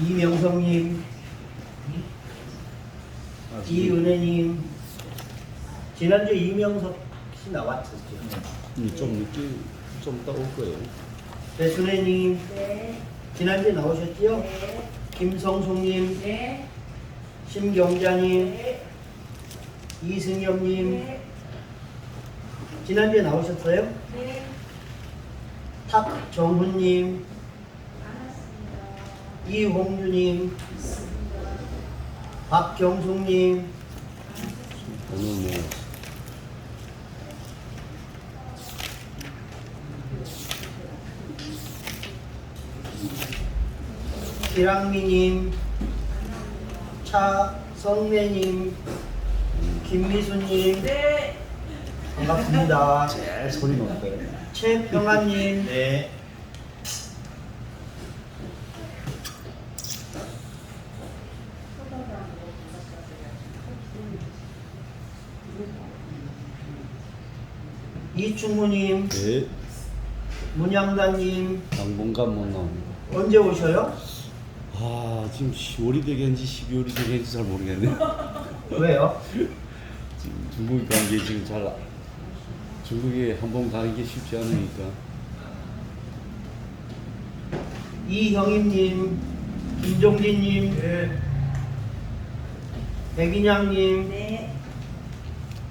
이명성님, 이은혜님, 지난주 이명석 씨 나왔었죠. 좀 늦게 좀 이따 올 거예요. 배순혜님, 네. 지난주에 나오셨지요? 네. 김성숙님, 네. 심경자님, 네. 이승엽님, 네. 지난주에 나오셨어요? 네. 탁정훈님, 반갑습니다. 이홍주님, 박경숙님, 오늘 뭐 기랑미님, 차성래님, 김미수님, 네. 반갑습니다. 제일 소리 높아요. 최평환님, 네. 이충무님, 네, 문양단님, 당분간 못 나옵니다. 언제 오셔요? 아, 지금 10월이 되겠는지 12월이 되겠는지 잘 모르겠네. 왜요? 지금 중국에 간 게 지금 중국에 한번 가는 게 쉽지 않으니까. 이형임님, 김종진님, 백인양님, 네.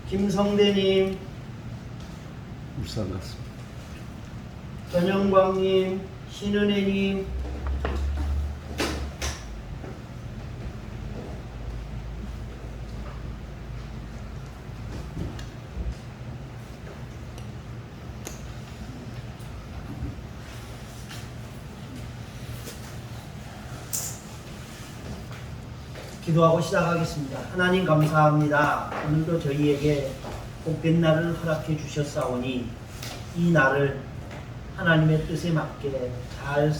김성대님, 울산 갔습니다. 전영광님, 신은혜님, 기도하고 시작하겠습니다. 하나님 감사합니다. 오늘도 저희에게 복된 날을 허락해 주셨사오니 이 날을 하나님의 뜻에 맞게 잘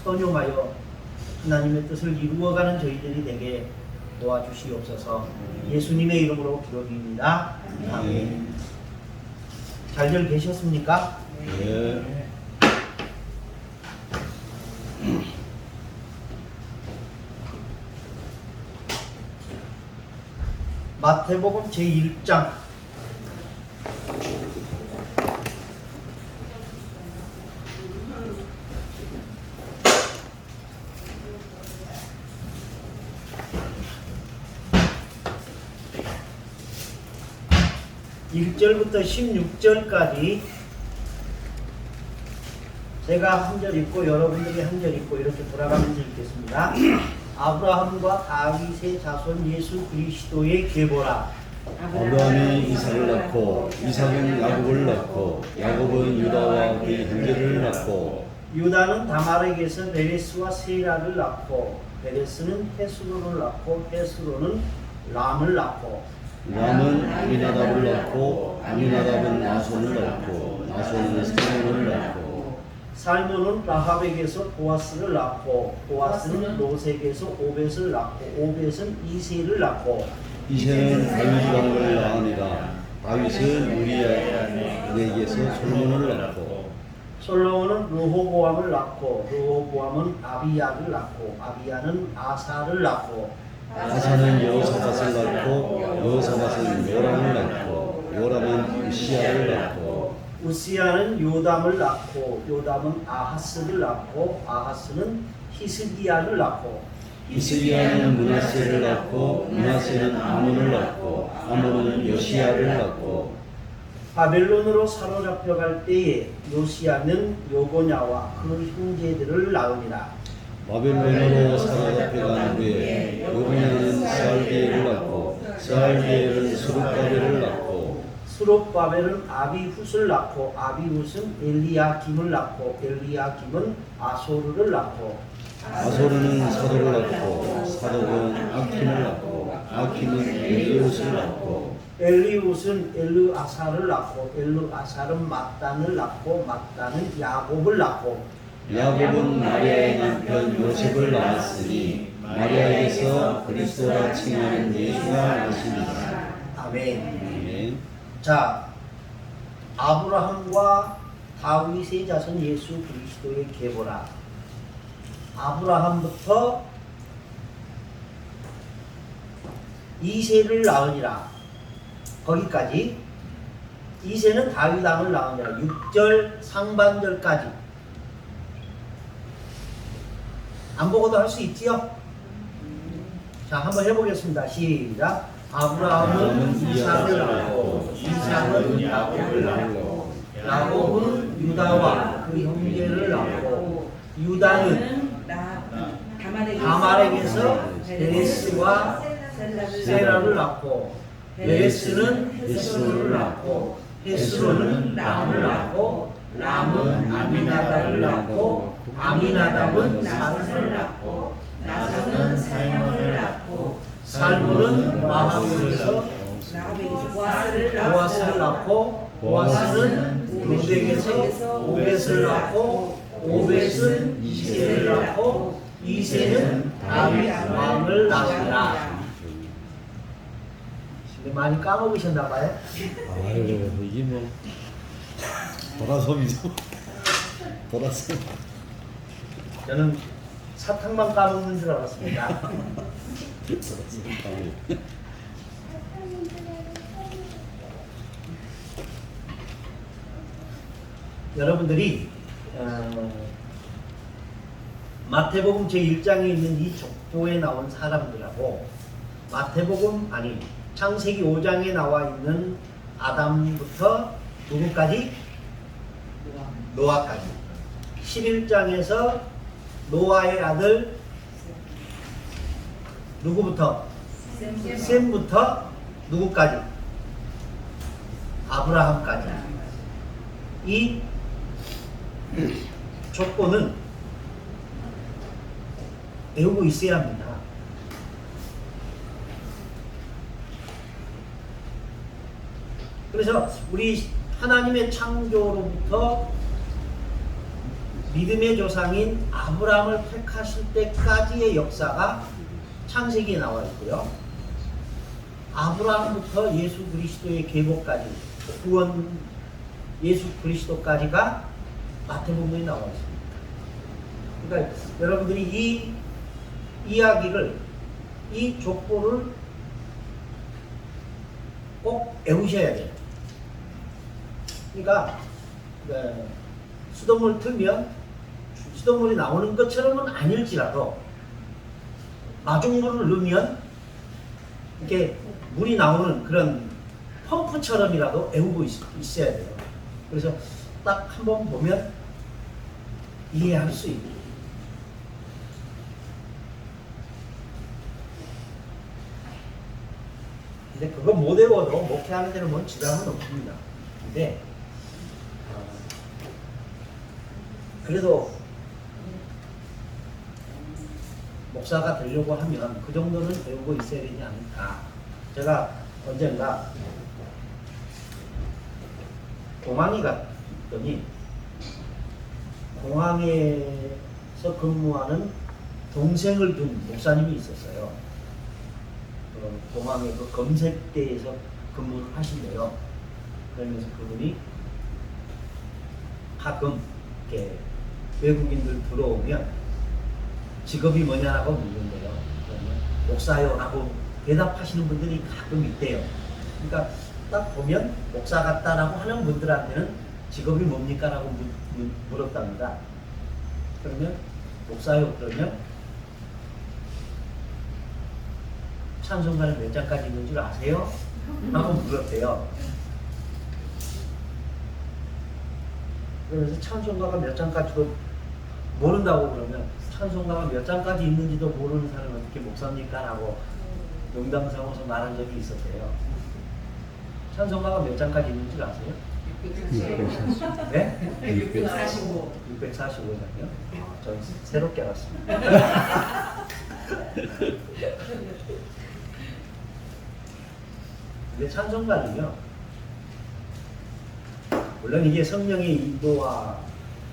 선용하여 하나님의 뜻을 이루어가는 저희들이 되게 도와주시옵소서. 예수님의 이름으로 기도드립니다. 아멘. 잘들 계셨습니까? 네. 마태복음 제1장 (1절부터) (16절까지) 제가 한 절 읽고 여러분들이 한 절 읽고 이렇게 돌아가면서 읽겠습니다. 아브라함과 다윗의 자손 예수 그리스도의 계보라. 아브라함이 이삭을 낳고 이삭은 야곱을 낳고 야곱은 유다와 그의 형제를 낳고 유다는 다말에게서 베레스와 세라를 낳고 베레스는 헤스로를 낳고 헤스로는 람을 낳고 람은 아미나답을 낳고 아미나답은 나손을 낳고 나손은 살몬을 낳고 살몬은 라합에게서 보아스를 낳고 보아스는 로색에서 오벳을 낳고 오벳은 이세를 낳고 이새는 다윗 왕을 낳으니라. 다윗은 우리에게서 솔몬을 낳고 솔로몬은 르호보암을 낳고 르호보암은 아비야를 낳고 아비야는 아사를 낳고 아사는 여호사밧을 낳고 여호사밧은 요람을 낳고 요람은 우시야를 낳고 우시야는 요담을 낳고 요담은 아하스를 낳고 아하스는 히스기야를 낳고 히스기야는 므낫세를 낳고 므낫세는 아몬을 낳고 아몬은 요시야를 낳고 바벨론으로 사로잡혀갈 때에 요시야는 요고냐와 그 형제들을 낳으니라. 바벨론으로 사로잡혀간 후에 요고냐는 스알디엘을 낳고 스알디엘은 스룹바벨을 낳고 스룹바벨은 아비훗을 낳고 아비훗은 엘리야김을 낳고 엘리야김은 아소르를 낳고 아소르는 사독을 낳고 사독은 아킴을 낳고 아킴은 엘리옷을 낳고 엘리훗은 엘르아사를 낳고 엘르아사는 mat단을 낳고 mat단은 야곱을 낳고 야곱은 마리아의 남편 요셉을 낳았으니 마리아에게서 그리스도라 칭하는 예수가 나십니다. 아멘. 아멘. 자, 아브라함과 다윗의 자손 예수 그리스도의 계보라. 아브라함부터 이새를 낳으니라. 거기까지. 이새는 다윗 왕을 낳으니라. 6절 상반절까지. 안 보고도 할 수 있지요? 자, 한번 해보겠습니다. 시작. 아브라함은 이삭을 낳고 이삭은 야곱을 낳고 야곱은 유다와 그 형제를 낳고 유다는 다말에게서 베레스와 세라를 낳고 베레스는 헤스론을 낳고 헤스론은 람을 낳고 람은 아미나답을 낳고 아미나답은 나선을 낳고 나선은 살몬을 낳고 살몬은 마하볼에서 보아스를 낳고 보아스는 르벡에서 오벳을 낳고 오벳은 이새를 낳고 이새는 다윗 왕을 낳으니라. 많이 까먹으셨나봐요? 아유, 이게 뭐 보라섬이죠. 보라섬. 저는 사탕만 까먹는 줄 알았습니다. 여러분들이 마태복음 제1장에 있는 이 족보에 나온 사람들하고 마태복음 아니 창세기 5장에 나와 있는 아담부터 누구까지? 노아까지. 11장에서 노아의 아들 누구부터? 셈부터 누구까지? 아브라함까지. 이 족보는 외우고 있어야 합니다. 그래서 우리 하나님의 창조로부터 믿음의 조상인 아브라함을 택하실 때까지의 역사가 창세기에 나와 있고요. 아브라함부터 예수 그리스도의 계보까지, 구원 예수 그리스도까지가 마태복음에 나와 있습니다. 그러니까 여러분들이 이 이야기를, 이 족보를 꼭 외우셔야 돼요. 그러니까 수돗물 틀면 수돗물이 나오는 것처럼은 아닐지라도 마중물을 넣으면 이렇게 물이 나오는 그런 펌프처럼이라도 외우고 있어야 돼요. 그래서 딱 한번 보면 이해할 수 있고. 근데 그거 못 외워도 목회하는 데는 뭐 지장은 없습니다. 근데 그래도 목사가 되려고 하면 그 정도는 배우고 있어야 되지 않을까. 제가 언젠가 공항에 갔더니 공항에서 근무하는 동생을 둔 목사님이 있었어요. 공항의 그 검색대에서 근무를 하신대요. 그러면서 그분이 가끔 이렇게 외국인들 들어오면 직업이 뭐냐라고 묻는데요. 그러면 목사요 라고 대답하시는 분들이 가끔 있대요. 그러니까 딱 보면 목사 같다라고 하는 분들한테는 직업이 뭡니까? 라고 물었답니다. 그러면 목사요 그러면 찬송가는 몇 장까지 있는 줄 아세요? 라고 물었대요. 그래서 찬송가가 몇 장까지도 모른다고 그러면 찬송가가 몇 장까지 있는지도 모르는 사람은 어떻게 목사입니까? 라고 농담 삼아서 말한 적이 있었대요. 찬송가가 몇 장까지 있는 줄 아세요? 645. 네? 645. 645장이요? 전 새롭게 알았습니다. 근데 찬송가는요, 물론 이게 성령의 인도와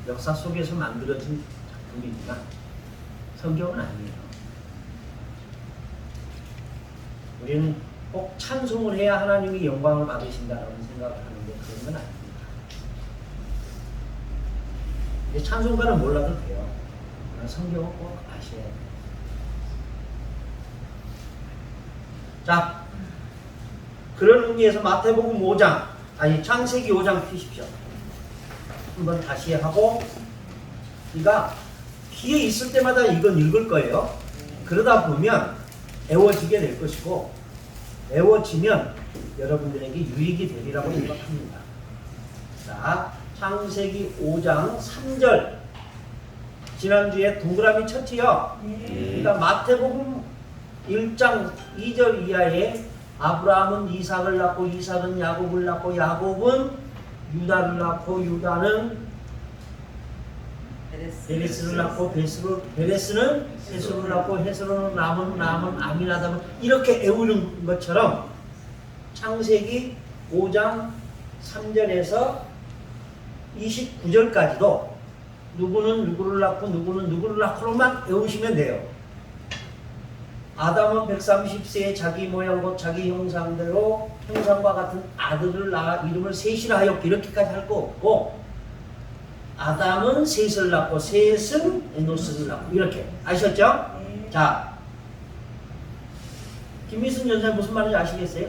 역사 속에서 만들어진 작품이지만 성경은 아니에요. 우리는 꼭 찬송을 해야 하나님이 영광을 받으신다라는 생각을 하는데 그런 건 아닙니다. 찬송가는 몰라도 돼요. 그러나 성경은 꼭 아셔야 돼요. 자, 그런 의미에서 마태복음 5장, 아니 창세기 5장 펴십시오. 한번 다시 하고, 우리가 기회 있을 때마다 이건 읽을 거예요. 그러다 보면 애워지게 될 것이고, 애워지면 여러분들에게 유익이 되리라고 생각합니다. 자, 창세기 5장 3절. 지난주에 동그라미 쳤지요? 그러니까 마태복음 1장 2절 이하에 아브라함은 이삭을 낳고 이삭은 야곱을 낳고 야곱은 유다를 낳고 유다는 베레스를 낳고 베레스는 헤스로를 낳고 헤스로는 남은 아미나답을 이렇게 애우는 것처럼 창세기 5장 3절에서 29절까지도 누구는 누구를 낳고 누구는 누구를 낳고로만 외우시면 돼요. 아담은 130세에 자기 모양 곧 자기 형상대로 형상과 같은 아들을 낳아 이름을 셋이라 하였고 이렇게까지 할 거 없고, 아담은 셋을 낳고 셋은 에노스를 낳고 이렇게 아셨죠? 자, 김미순 전사님 무슨 말인지 아시겠어요?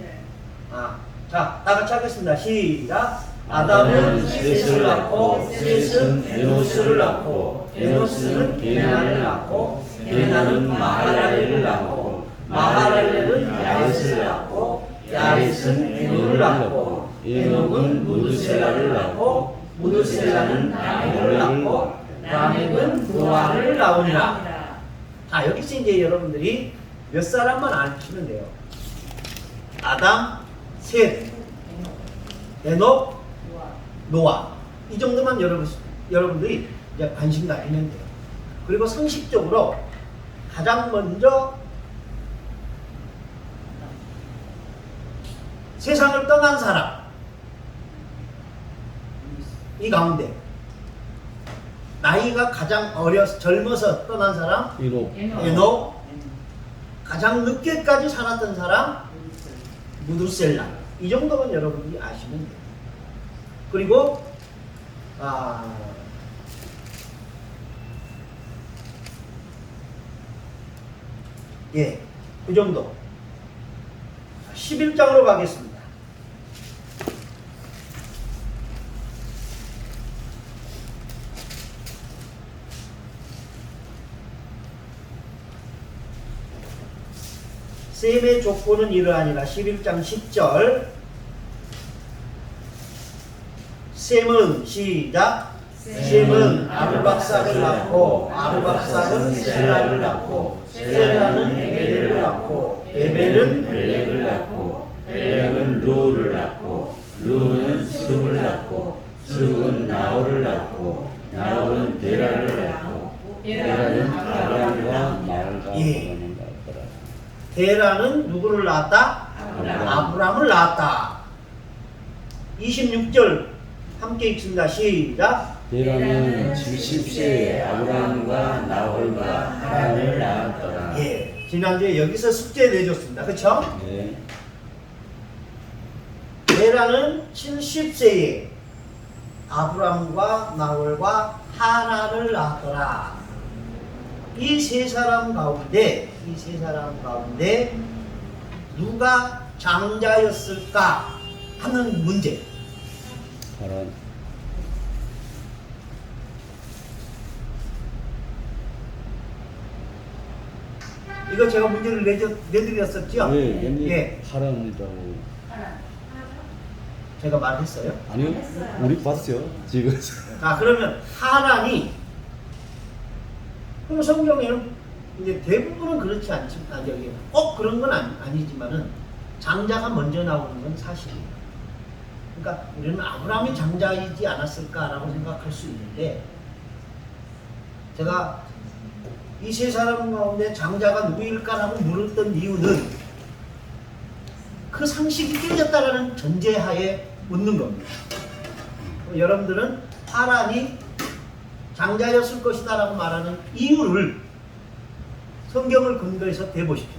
자, 다 같이 하겠습니다. 시작. 아담은 셋을 낳고 셋은 에노스를 낳고 에노스는 게나를 낳고 게나는 마하랄렐을 낳고 마하랄렐은 야렛을 낳고 야렛은 에녹을 낳고 에녹은 무드셀라를 낳고 무드셀라는 라멕을 낳고 라멕은 노아를 낳으니라. 자, 여기서 이제 여러분들이 몇 사람만 아시면 돼요. 아담, 셋, 에녹, 노아. 이 정도만 여러분들이 이제 관심 가지면 돼요. 그리고 상식적으로 가장 먼저 세상을 떠난 사람, 이 가운데 나이가 가장 젊어서 떠난 사람 에녹, 가장 늦게까지 살았던 사람 무두셀라. 이 정도만 여러분들이 아시면 돼요. 그리고 그 정도. 11장으로 가겠습니다. 셈의 족보는 이러하니라. 11장 10절. 셈은 시작. 셈은 아르박삭을 낳고 아르박삭은 셀라를 낳고 셀라는 에벨을 낳고 에벨은 벨렉을 낳고 벨렉은 루를 낳고 루는 스룹을 낳고 스룹은 나홀을 낳고 나홀은 데라를 낳고 데라는 아브람과 마을과 데라는 누구를 낳았다? 아브람을 낳았다. 26절 함께 읽습니다. 시작. 데라는 70세에 아브라함과 나홀과 하란을 낳았더라. 지난주에 여기서 숙제 내줬습니다. 그렇죠? 네. 데라는 70세에 아브라함과 나홀과 하란을 낳았더라. 이 세 사람 가운데 누가 장자였을까 하는 문제. 하란. 이거 제가 문제를 내드렸었죠? 네, 하란이라고. 제가 말했어요? 아니요, 우리 봤어요. 지금. 자, 그러면 하란이, 그럼 성경에는 이제 대부분은 그렇지 않지만, 여기 꼭 그런 건 아니지만은 장자가 먼저 나오는 건 사실이에요. 그러니까 우리는 아브라함이 장자이지 않았을까라고 생각할 수 있는데, 제가 이 세 사람 가운데 장자가 누구일까라고 물었던 이유는 그 상식이 깨졌다라는 전제하에 묻는 겁니다. 여러분들은 하란이 장자였을 것이다 라고 말하는 이유를 성경을 근거해서 대보십시오.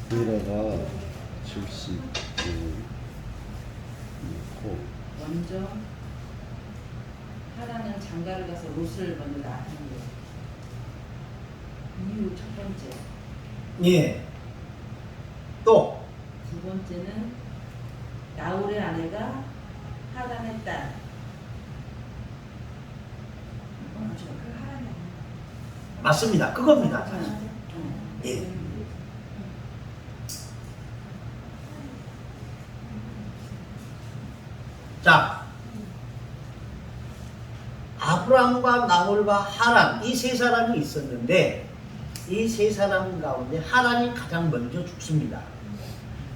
미라가 70 넣고 먼저 하라는 장가를 가서 롯을 먼저 낳은 거. 이유 첫 번째. 예. 또 두 번째는 나홀의 아내가 하란의 딸. 맞죠? 그 하란의 맞습니다. 그겁니다. 사실. 예. 자, 아브라함과 나홀과 하란 이 세 사람이 있었는데 이 세 사람 가운데 하란이 가장 먼저 죽습니다.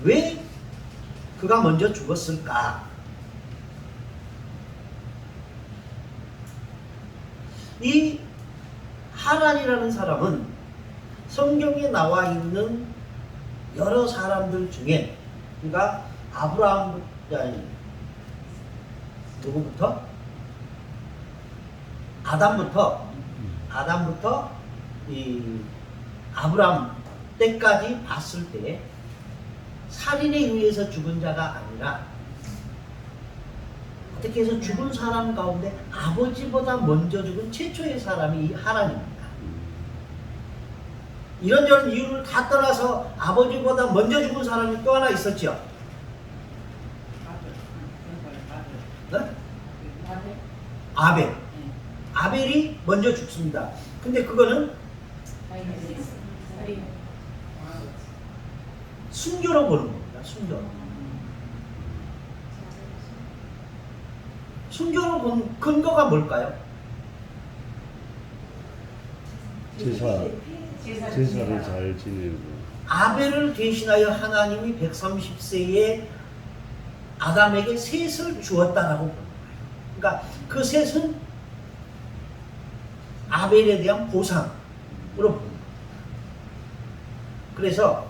왜 그가 먼저 죽었을까? 이 하란이라는 사람은 성경에 나와 있는 여러 사람들 중에 그러니까 아브라함 아니 누구부터? 아담부터 이 아브라함 때까지 봤을 때 살인에 의해서 죽은 자가 아니라 어떻게 해서 죽은 사람 가운데 아버지보다 먼저 죽은 최초의 사람이 이 하란입니다. 이런저런 이유를 다 떠나서 아버지보다 먼저 죽은 사람이 또 하나 있었죠. 네? 아벨. 아벨이 먼저 죽습니다. 근데 그거는 순교로 보는 겁니다. 순교로. 순교로 본 근거가 뭘까요? 제사를 잘 지내고 아벨을 대신하여 하나님이 130세에 아담에게 셋을 주었다라고 봅니다. 그러니까 그 셋은 아벨에 대한 보상으로 봅니다. 그래서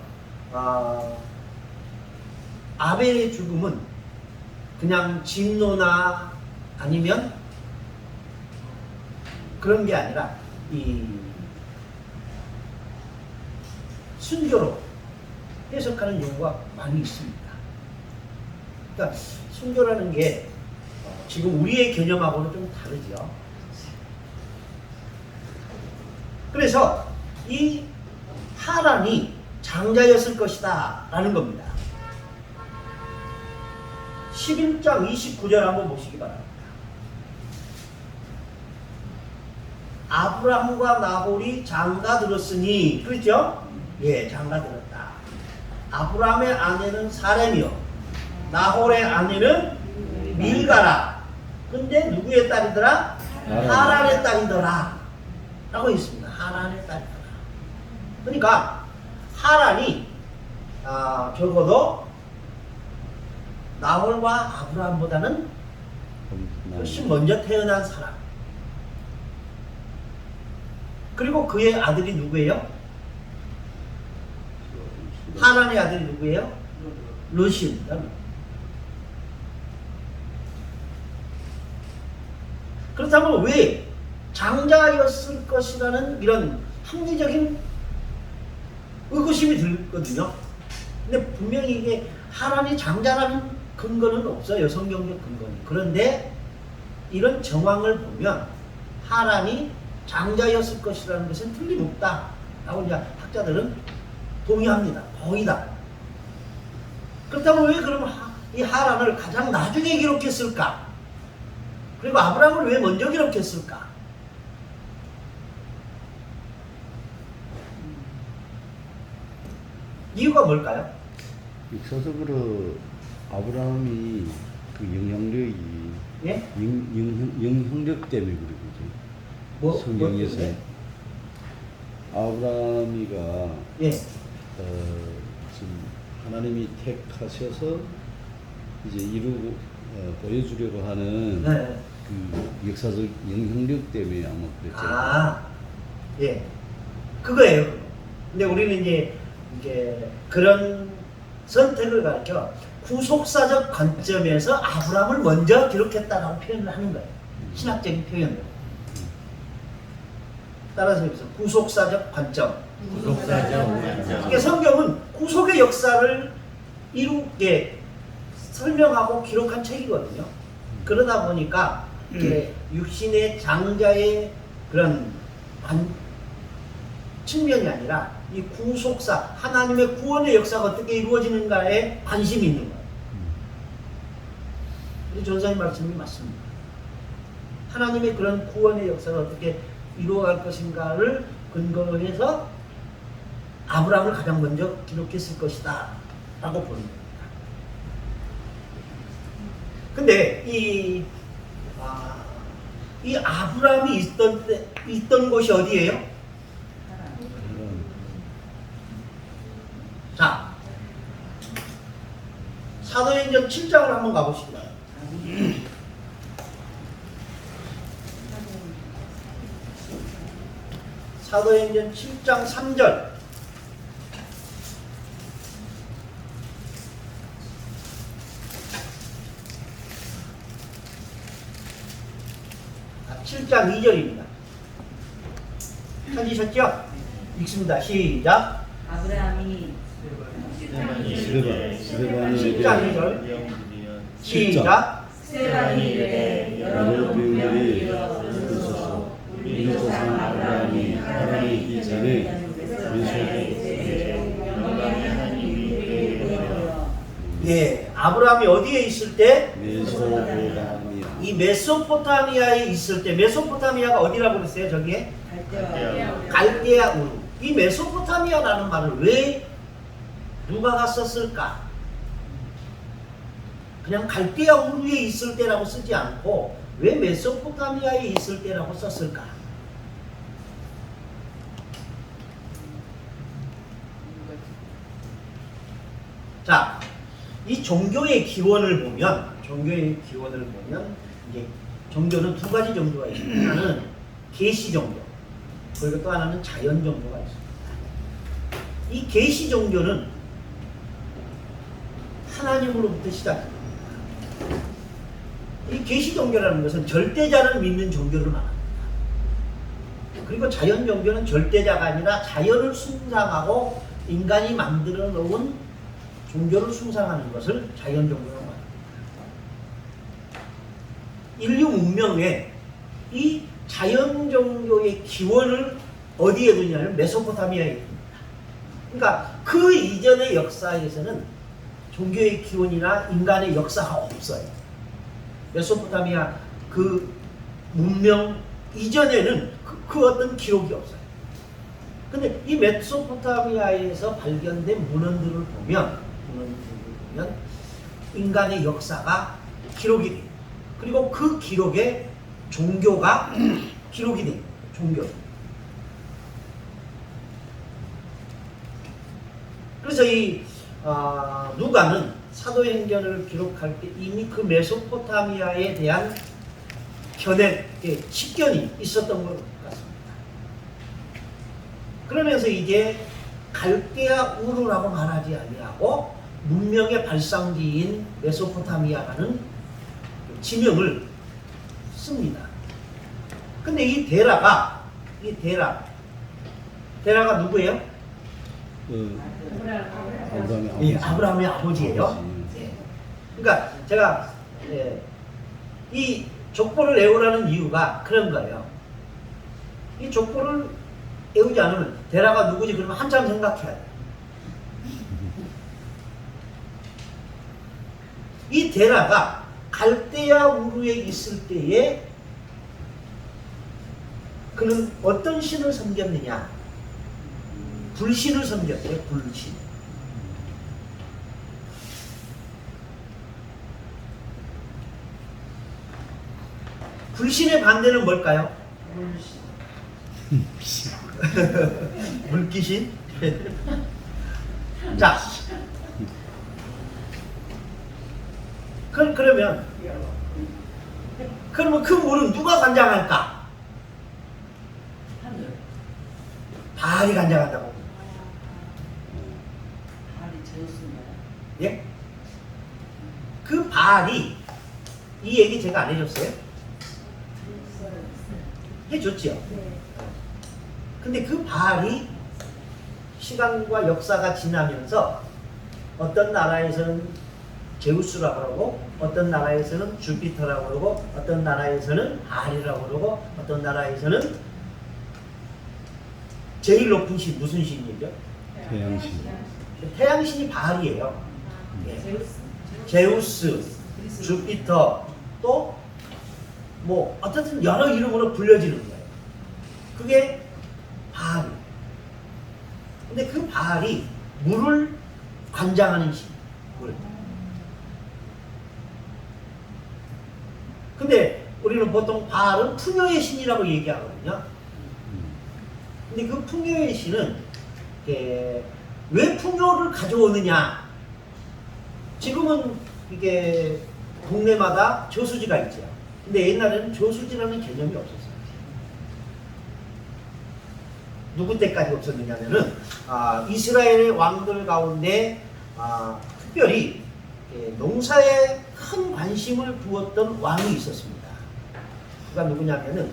아벨의 죽음은 그냥 진노나 아니면 그런 게 아니라 이 순교로 해석하는 경우가 많이 있습니다. 그러니까 순교라는 게 지금 우리의 개념하고는 좀 다르죠. 그래서 이 하란이 장자였을 것이다 라는 겁니다. 11장 29절 한번 보시기 바랍니다. 아브라함과 나홀이 장가들었으니, 그렇죠? 예, 장가들었다. 아브라함의 아내는 사렘이요 나홀의 아내는 밀가라. 근데 누구의 딸이더라? 하란의 딸이더라 라고 있습니다. 하란의 딸이더라. 그러니까 하란이 적어도 나홀과 아브라함보다는 훨씬 먼저 태어난 사람. 그리고 그의 아들이 누구예요? 하란의 아들이 누구예요? 롯입니다. 그렇다면 왜 장자였을 것이라는 이런 합리적인 의구심이 들거든요. 근데 분명히 이게 하란이 장자라는 근거는 없어요. 성경적 근거는. 그런데 이런 정황을 보면 하란이 장자였을 것이라는 것은 틀림없다 라고 이제 학자들은 동의합니다. 거의 다. 그렇다면 왜 그럼 이 하란을 가장 나중에 기록했을까? 그리고 아브라함을 왜 먼저 기록했을까? 이유가 뭘까요? 역사적으로 아브라함이 그 영향력이 예? 영향력 때문에 그러죠. 성경에서 아브라함이가 예. 지금 하나님이 택하셔서 이제 이루고 보여주려고 하는 네. 그 역사적 영향력 때문에 아마 그랬죠. 예. 그거예요. 근데 우리는 이제 그런 선택을 가르쳐 구속사적 관점에서 아브라함을 먼저 기록했다라고 표현을 하는 거예요. 신학적인 표현으로. 따라서 여기서 구속사적 관점. 그러니까 성경은 구속의 역사를 이루게 설명하고 기록한 책이거든요. 그러다 보니까 이제 육신의 장자의 그런 측면이 아니라 이 구속사, 하나님의 구원의 역사가 어떻게 이루어지는가에 관심이 있는 거예요. 우리 전사님 말씀이 맞습니다. 하나님의 그런 구원의 역사가 어떻게 이루어갈 것인가를 근거로 해서 아브라함을 가장 먼저 기록했을 것이다 라고 보는 겁니다. 근데 이 아브라함이 있던 곳이 어디예요? 자, 사도행전 7장을 한번 가보시기 바랍니다. 사도행전 7장 3절. 7장 2절입니다. 찾으셨죠? 읽습니다. 시작. 아브라함이 스데반이 7장 2절. 시작. 스데반이 이르되 여러 배우들이 있어서 우리 조상 아브라함이 하나님이 있기 전에 예, 아브라함이 어디에 있을 때? 메소포타미아. 이 메소포타미아에 있을 때, 메소포타미아가 어디라고 그랬어요? 저기에? 갈대아 우르. 이 메소포타미아라는 말을 왜 누가가 썼을까? 그냥 갈대아 우르에 있을 때라고 쓰지 않고 왜 메소포타미아에 있을 때라고 썼을까? 자, 이 종교의 기원을 보면 이제 종교는 두 가지 종교가 있습니다. 하나는 계시 종교, 그리고 또 하나는 자연 종교가 있습니다. 이 계시 종교는 하나님으로부터 시작합니다. 이 계시 종교라는 것은 절대자를 믿는 종교를 말합니다. 그리고 자연 종교는 절대자가 아니라 자연을 숭상하고 인간이 만들어 놓은 종교를 숭상하는 것을 자연 종교라고 합니다. 인류 문명에 이 자연 종교의 기원을 어디에 두냐면 메소포타미아에 있습니다. 그러니까 그 이전의 역사에서는 종교의 기원이나 인간의 역사가 없어요. 메소포타미아 그 문명 이전에는 그 어떤 기록이 없어요. 근데 이 메소포타미아에서 발견된 문헌들을 보면 인간의 역사가 기록이 돼요. 그리고 그 기록에 종교가 기록이 돼요. 종교. 그래서 이 누가는 사도행전을 기록할 때 이미 그 메소포타미아에 대한 식견이 있었던 것 같습니다. 그러면서 이제 갈대아 우르라고 말하지 아니하고 문명의 발상지인 메소포타미아라는 지명을 씁니다. 근데 이 데라가 누구예요? 아브라함의 아버지예요. 예. 그러니까 제가 이 족보를 외우라는 이유가 그런 거예요. 이 족보를 외우지 않으면 데라가 누구지 그러면 한참 생각해야 돼요. 이 데라가 갈대아 우르에 있을 때에 그는 어떤 신을 섬겼느냐? 불신을 섬겼대요. 불신. 불신의 반대는 뭘까요? 물귀신? 자, 그러면 그 물은 누가 관장할까? 바알이 관장한다고. 바알이 제우스인가요? 예? 그 바알이 이 얘기 제가 안 해줬어요? 해줬죠. 근데 그 바알이 시간과 역사가 지나면서 어떤 나라에서는 제우스라고 그러고 어떤 나라에서는 주피터라고 그러고 어떤 나라에서는 바알이라고 그러고 어떤 나라에서는 제일 높은 신 무슨 신이죠? 태양신. 태양신이 바알이에요. 예. 제우스, 주피터 또 뭐 어쨌든 여러 이름으로 불려지는 거예요. 그게 바알이에요. 근데 그 바알이 물을 관장하는 신. 물. 근데 우리는 보통 바알은 풍요의 신이라고 얘기하거든요. 근데 그 풍요의 신은 왜 풍요를 가져오느냐? 지금은 이게 동네마다 저수지가 있죠. 근데 옛날에는 저수지라는 개념이 없었어요. 누구 때까지 없었느냐면은 이스라엘의 왕들 가운데 특별히 농사에 큰 관심을 두었던 왕이 있었습니다. 그가 누구냐면은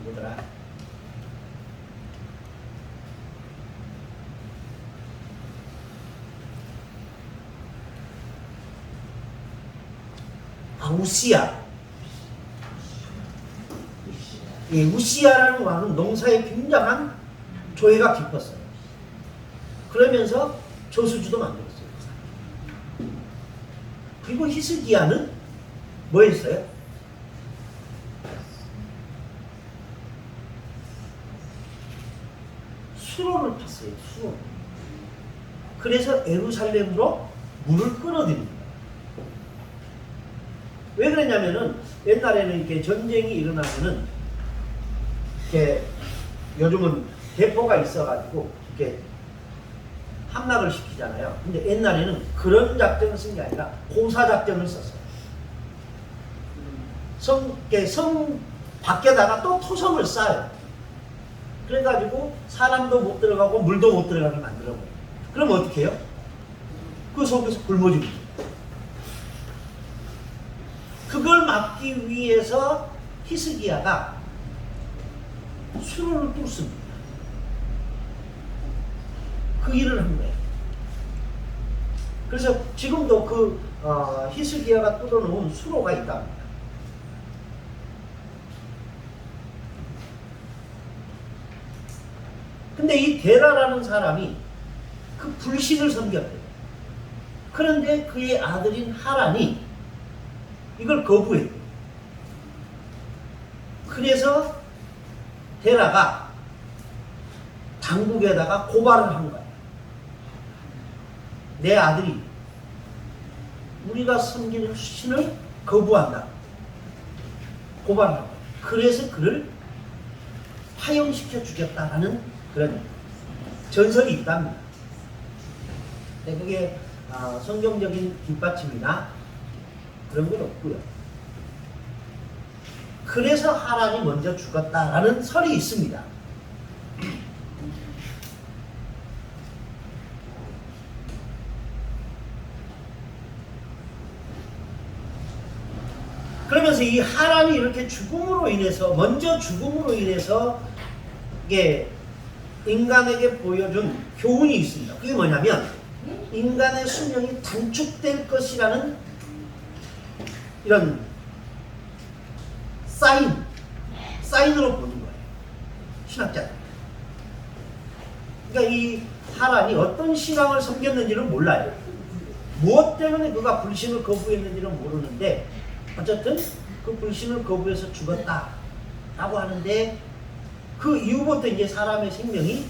누구더라? 우시야. 예, 우시야라는 왕은 농사에 굉장한 조예가 깊었어요. 그러면서 저수지도 만들었어요. 그리고 히스기야는 뭐 했어요? 수로를 팠어요. 수로. 그래서 예루살렘으로 물을 끌어들인 거예요. 왜 그러냐면은 옛날에는 이렇게 전쟁이 일어나면은 이렇게 요즘은 대포가 있어가지고 이렇게 함락을 시키잖아요. 근데 옛날에는 그런 작전을 쓴 게 아니라 공사 작전을 썼어요. 성 밖에다가 또 토성을 쌓아요. 그래가지고 사람도 못 들어가고 물도 못 들어가게 만들어버려요. 그럼 어떻게 해요? 그 속에서 굶어 죽는 거예요. 그걸 막기 위해서 히스기야가 수로를 뚫습니다. 그 일을 한 거예요. 그래서 지금도 그 히스기야가 뚫어놓은 수로가 있답니다. 근데 이 데라라는 사람이 그 불신을 섬겼대요. 그런데 그의 아들인 하란이 이걸 거부했대요. 그래서 데라가 당국에다가 고발을 한 거예요. 내 아들이 우리가 섬기는 신을 거부한다. 고발을 한 거예요. 그래서 그를 파형시켜 주겠다라는 그런 전설이 있답니다. 근데 그게 성경적인 뒷받침이나 그런 건 없고요. 그래서 하란이 먼저 죽었다라는 설이 있습니다. 그러면서 이 하란이 이렇게 죽음으로 인해서 먼저 죽음으로 인해서 이게 인간에게 보여준 교훈이 있습니다. 그게 뭐냐면 인간의 수명이 단축될 것이라는 이런 사인으로 보는 거예요. 신학자들. 그러니까 이 하란이 어떤 신앙을 섬겼는지는 몰라요. 무엇 때문에 그가 불신을 거부했는지는 모르는데 어쨌든 그 불신을 거부해서 죽었다라고 하는데 그 이후부터 이제 사람의 생명이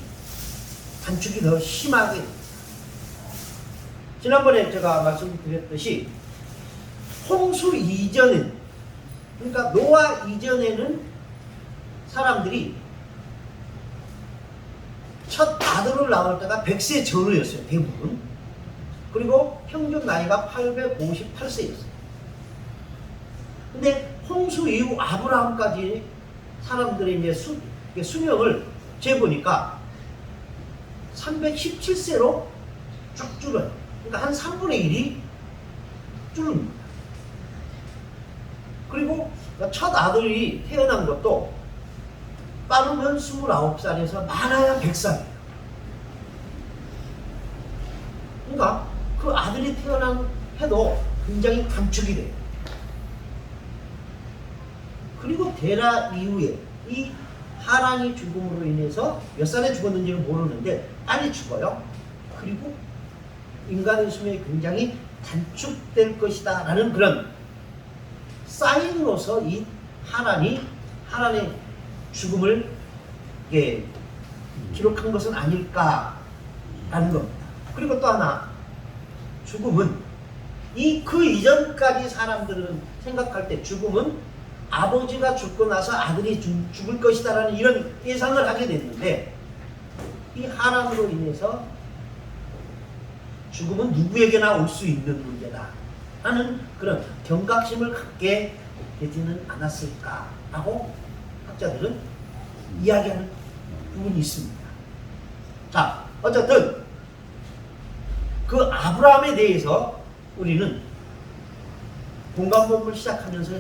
단축이 더 심하게 됩니다. 지난번에 제가 말씀드렸듯이 홍수 이전엔, 그러니까 노아 이전에는 사람들이 첫 아들을 낳을 때가 100세 전후였어요. 대부분. 그리고 평균 나이가 858세였어요. 근데 홍수 이후 아브라함까지 사람들의 이제 수명을 재보니까 317세로 쭉 줄어요. 그러니까 한 3분의 1이 줄습니다. 그리고 첫 아들이 태어난 것도 빠르면 29살에서 많아야 100살이에요. 그러니까 그 아들이 태어난 해도 굉장히 단축이 돼요. 그리고 데라 이후에 이 하란이 죽음으로 인해서 몇 살에 죽었는지는 모르는데 빨리 죽어요. 그리고 인간의 수명이 굉장히 단축될 것이다 라는 그런 사인으로서 이 하란의 죽음을 기록한 것은 아닐까라는 겁니다. 그리고 또 하나, 죽음은 그 이전까지 사람들은 생각할 때 죽음은 아버지가 죽고 나서 아들이 죽을 것이다 라는 이런 예상을 하게 됐는데, 이 하란으로 인해서 죽음은 누구에게나 올 수 있는 문제다 하는 그런 경각심을 갖게 되지는 않았을까라고 학자들은 이야기하는 부분이 있습니다. 자, 어쨌든 그 아브라함에 대해서 우리는 공간본을 시작하면서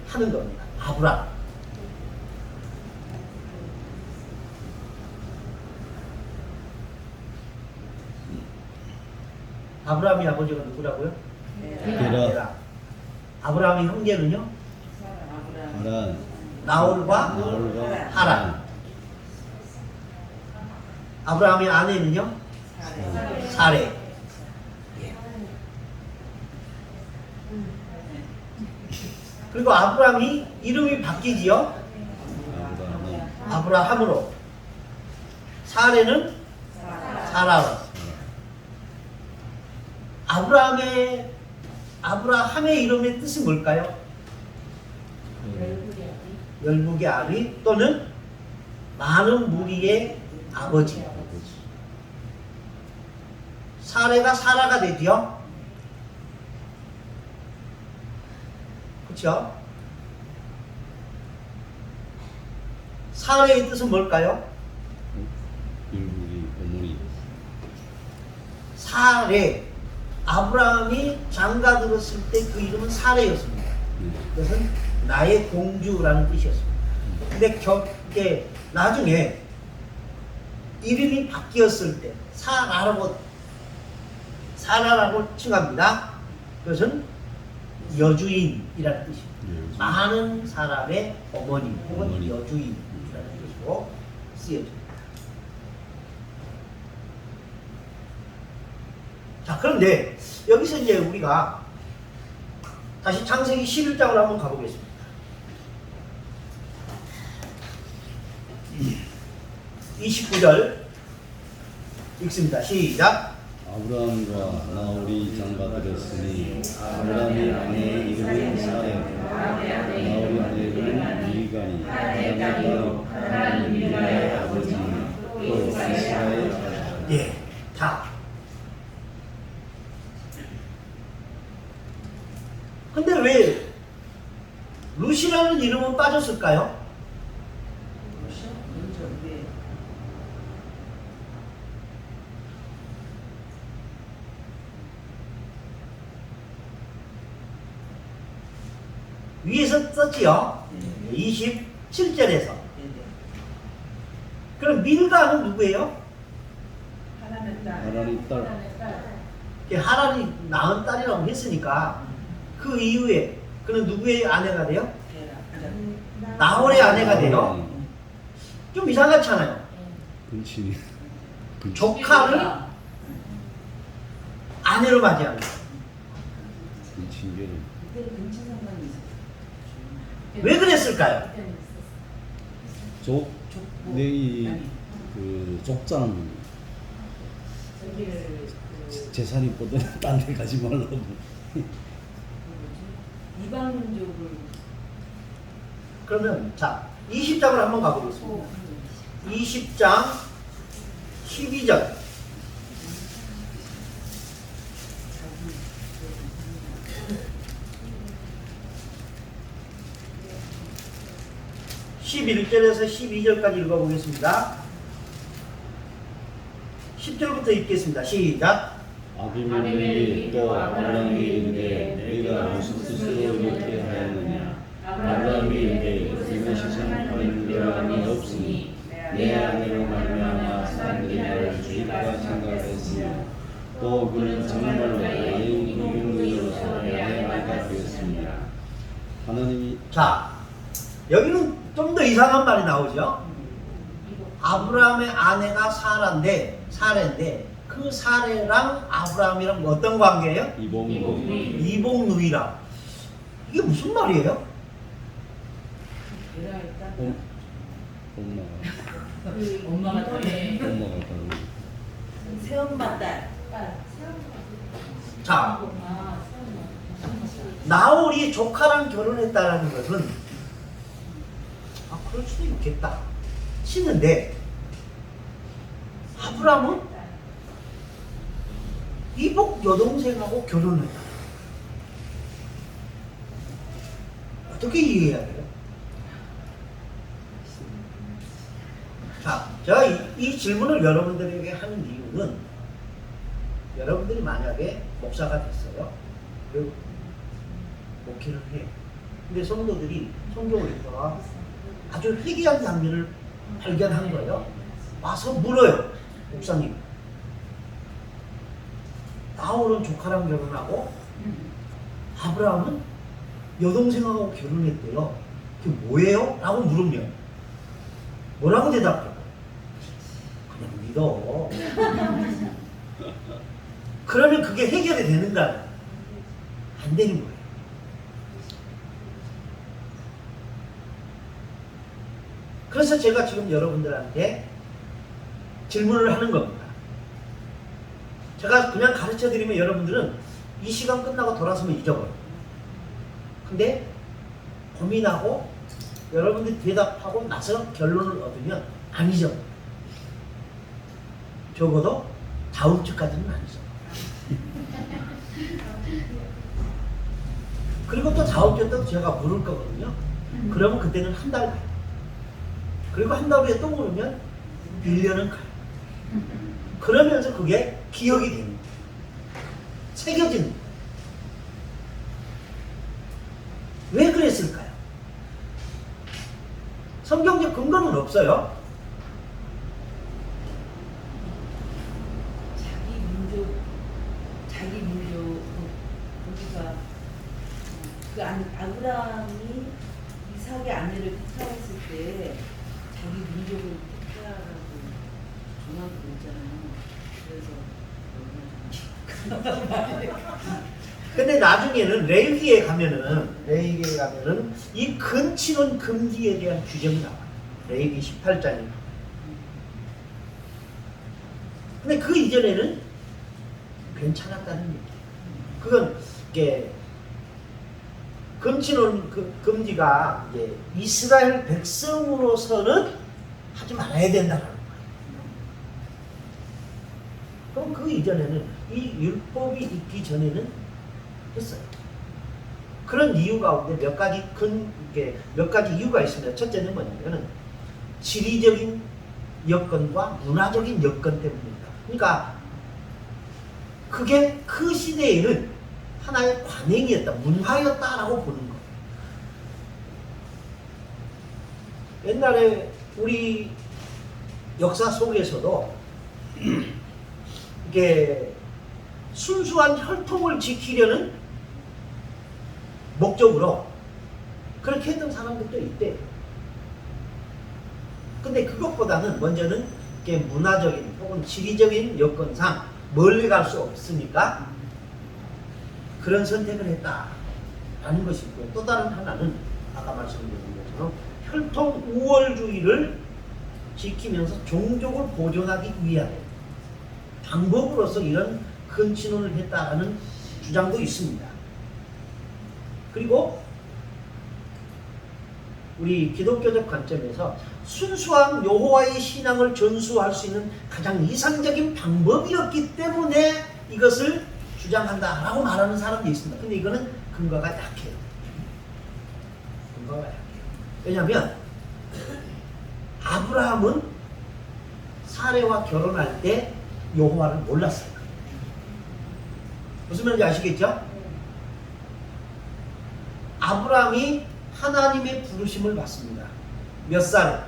하는 겁니다. 아브라함. 아브라함의 아버지가 누구라고요? 데라. 아브라함의 형제는요? 하란. 나홀과 나홀과 하란. 아브라함의 아내는요? 사레. 예. 그리고 아브라함이 이름이 바뀌지요? 아브라함으로. 사레는 사라로. 아브라함의 이름의 뜻이 뭘까요? 열국의 아비 또는 많은 무리의 아버지. 사레가 사라가 되지요? 그렇죠? 사레의 뜻은 뭘까요? 열국의 어머니. 사레. 아브라함이 장가 들었을 때 그 이름은 사레였습니다. 그것은 나의 공주라는 뜻이었습니다. 근데 이게 나중에 이름이 바뀌었을 때 사라라고 칭합니다. 그것은 여주인이라는 뜻입니다. 많은 사람의 어머니 혹은 여주인이라는 뜻으로 쓰여집니다. 자, 그런데 여기서 이제 우리가 다시 창세기 11장으로 한번 가보겠습니다. 29절 읽습니다. 시작. 아브라함과 나홀이 장가들었으니 아브라함의 아내의 이름은 사레, 나홀의 아내의 이름은 밀가니, 하란의 딸 하란은 밀가의 아버지, 또 이스라엘 자손. 예, 자. 근데 왜 루시라는 이름은 빠졌을까요? 위에서 썼지요? 27절에서. 그럼 밀가는 누구예요? 하란의 딸. 하란이 낳은 딸이라고 했으니까 그 이후에 그는 누구의 아내가 돼요? 나홀의 아내가 돼요. 좀 이상하잖아요. 근친이. 조카를 아내로 맞이합니다. 근친계를. 왜 그랬을까요? 그 족장 재산이 뻗어 딴 데 가지 말라고. 이방인족을. 그러면 자 20장을 한번 가보겠습니다. 20장 12절 11절에서 12절까지 읽어보겠습니다. 10절부터 읽겠습니다. 시작. 아비멜렉이 또 아브라함에게 이르되 내가 무슨 뜻으로 이렇게 하였느냐. 아브라함이 이르되 이것이 생각하는 여람이 없으니 내 아내로 말미암아 사람들이 나를 죽일까 생각했으며 또 그는 정말로 나의 이민으로서 나의 아내가 되었습니다. 하나님이 자, 여기는 좀 더 이상한 말이 나오죠. 아브라함의 아내가 사라인데 그 사레랑 아브라함이랑 어떤 관계예요? 이복누이라. 이게 무슨 말이에요? 엄마가 엄마가 돼. 새엄마 딸. 자, 나홀이 조카랑 결혼했다는 것은 그럴 수도 있겠다 치는데 아브라함은 이복 여동생하고 결혼했다. 어떻게 이해해야 돼요? 자, 제가 이 질문을 여러분들에게 하는 이유는 여러분들이 만약에 목사가 됐어요. 그리고 목회를 해. 근데 성도들이 성경을 읽다가 아주 희귀한 장면을 발견한 거예요. 와서 물어요. 목사님, 나홀은 조카랑 결혼하고 아브라함은 여동생하고 결혼했대요. 그게 뭐예요? 라고 물으면 뭐라고 대답해요? 그냥 믿어. 그러면 그게 해결이 되는가? 안 되는 거예요. 그래서 제가 지금 여러분들한테 질문을 하는 겁니다. 제가 그냥 가르쳐 드리면 여러분들은 이 시간 끝나고 돌아서면 잊어버려요. 근데 고민하고 여러분들이 대답하고 나서 결론을 얻으면 안 잊어버려요. 적어도 다음 주까지는 안 잊어버려요. 그리고 또 다음 주에 또 제가 물을 거거든요. 그러면 그때는 한 달 가요. 그리고 한 달 후에 또 물으면 1년은 가요. 그러면서 그게 기억이 됩니다. 새겨집니다. 왜 그랬을까요? 성경적 근거는 없어요. 자기 민족 우리가 그 아브라함이 이삭의 아내를 택하였을 때 자기 민족을 택하라고 전하고 있잖아요. 근데 나중에는 레위기에 가면은 이 근친혼 금지에 대한 규정이 나와요. 레위기 18장에. 근데 그 이전에는 괜찮았다는 얘기예요. 그건 이게 금친혼 금지가 이제 이스라엘 백성으로서는 하지 말아야 된다는 거예요. 그럼 그 이전에는 이 율법이 있기 전에는 했어요. 그런 이유 가운데 몇 가지 이유가 있습니다. 첫째는 뭐냐면은 지리적인 여건과 문화적인 여건 때문입니다. 그러니까 그게 그 시대에는 하나의 관행이었다, 문화였다라고 보는 거예요. 옛날에 우리 역사 속에서도 이게 순수한 혈통을 지키려는 목적으로 그렇게 했던 사람들도 있대요. 근데 그것보다는 먼저는 이게 문화적인 혹은 지리적인 여건상 멀리 갈 수 없으니까 그런 선택을 했다라는 것이 있고요. 또 다른 하나는 아까 말씀드린 것처럼 혈통 우월주의를 지키면서 종족을 보존하기 위한 방법으로서 이런 근친혼을 했다라는 주장도 있습니다. 그리고 우리 기독교적 관점에서 순수한 여호와의 신앙을 전수할 수 있는 가장 이상적인 방법이었기 때문에 이것을 주장한다라고 말하는 사람도 있습니다. 근데 이거는 근거가 약해요. 왜냐하면 아브라함은 사레와 결혼할 때 여호와를 몰랐어요. 무슨 말인지 아시겠죠? 아브라함이 하나님의 부르심을 받습니다. 몇 살에?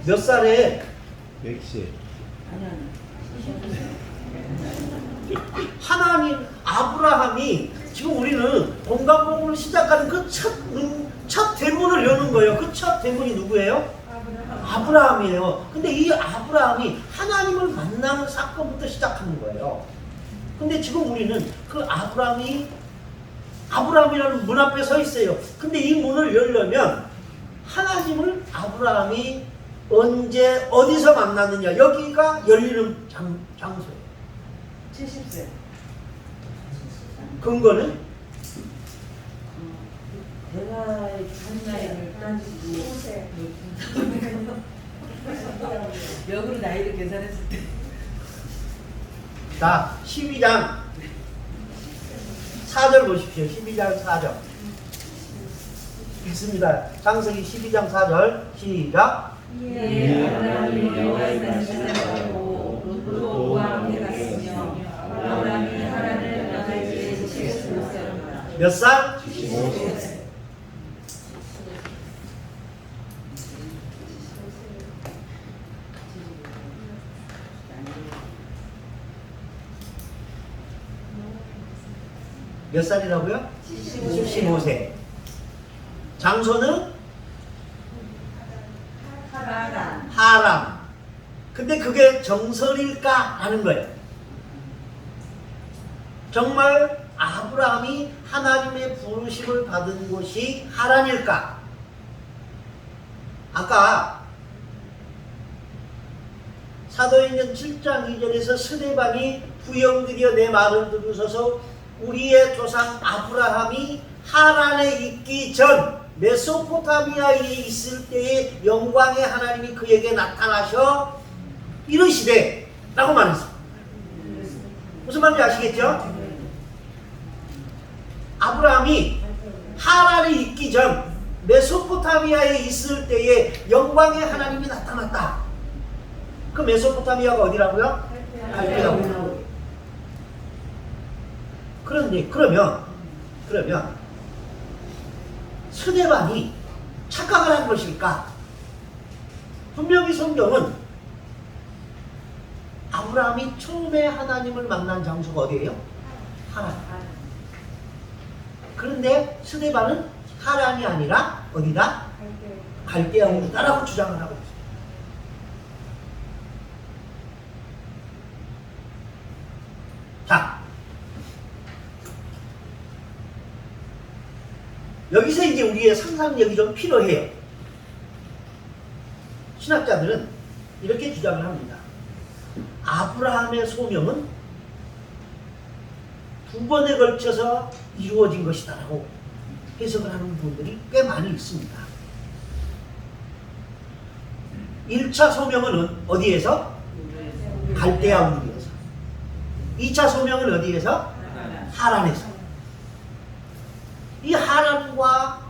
몇 살에 100세. 하나님 아브라함이 지금 우리는 건강복음을 시작하는 그 첫 대문을 여는 거예요. 그 첫 대문이 누구예요? 아브라함이에요. 근데 이 아브라함이 하나님을 만나는 사건부터 시작하는 거예요. 근데 지금 우리는 그 아브라함이라는 문 앞에 서 있어요. 근데 이 문을 열려면 하나님을 아브라함이 언제 어디서 만났느냐, 여기가 열리는 장소예요. 70세. 근거는 대화의 나이를 따지고 역으로 나이를 계산했을 때 자, 12장 4절 보십시오. 12장 4절 읽습니다. 창세기 12장 4절 시작. 예, 아브라함이 여호와의 말씀을 따르고 롯과 함께 갔으며 아브라함이 하란을 떠날 때에 75세였노라. 몇 살? 75세. 몇 살이라고요? 75세. 장소는 하람. 근데 그게 정설일까 하는 거예요. 정말 아브라함이 하나님의 부르심을 받은 곳이 하란일까? 아까 사도행전 7장 2절에서 스데반이 부영드려 내 말을 들으소서 우리의 조상 아브라함이 하란에 있기 전 메소포타미아에 있을 때의 영광의 하나님이 그에게 나타나셔 이르시되 라고 말했어요. 무슨 말인지 아시겠죠? 아브라함이 하란에 있기 전 메소포타미아에 있을 때에 영광의 하나님이 나타났다. 그 메소포타미아가 어디라고요? 갈대아고. 그런데 그러면 스데반이 착각을 한 것일까? 분명히 성경은 아브라함이 처음에 하나님을 만난 장소가 어디예요? 하란. 그런데 스데반은 하란이 아니라 어디다? 갈대아 우르다라고 주장을 하고 있어요. 자, 여기서 이제 우리의 상상력이 좀 필요해요. 신학자들은 이렇게 주장을 합니다. 아브라함의 소명은 두 번에 걸쳐서 이루어진 것이다라고 해석을 하는 분들이 꽤 많이 있습니다. 1차 소명은 어디에서? 갈대아 우르에서. 2차 소명은 어디에서? 하란에서. 이 하란과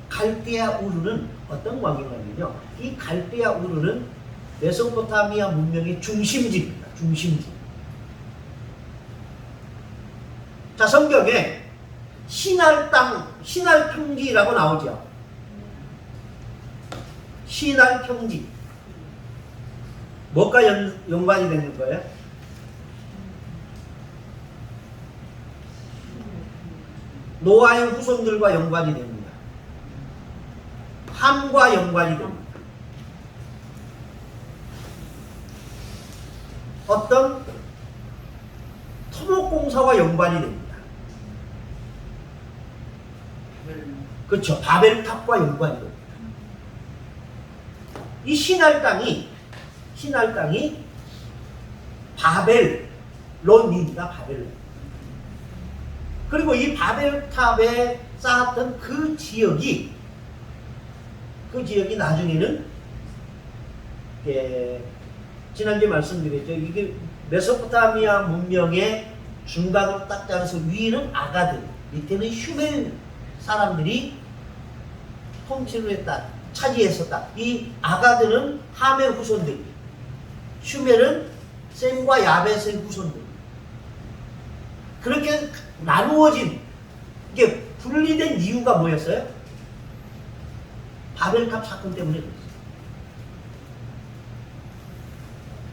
갈대아 우르는 어떤 관계냐면요. 이 갈대아 우르는 메소포타미아 문명의 중심지입니다. 중심지. 자, 성경에 시날 땅, 시날 평지라고 나오죠. 시날 평지. 뭐가 연관이 되는 거예요? 노아의 후손들과 연관이 됩니다. 함과 연관이 됩니다. 어떤 토목공사와 연관이 됩니다. 그렇죠. 바벨탑과 연관이 됩니다. 이 시날 땅이 바벨론입니다. 바벨론. 그리고 이 바벨탑에 쌓았던 그 지역이 나중에는 지난주에 말씀드렸죠. 이게 메소포타미아 문명의 중간으로 딱 짜서 위는 아가드, 밑에는 슈멜 사람들이 통치를 했다, 차지했었다. 이 아가드는 함의 후손들, 슈멜은 셈과 야벳의 후손들. 그렇게 나누어진, 이게 분리된 이유가 뭐였어요? 바벨탑 사건 때문에 그랬어요.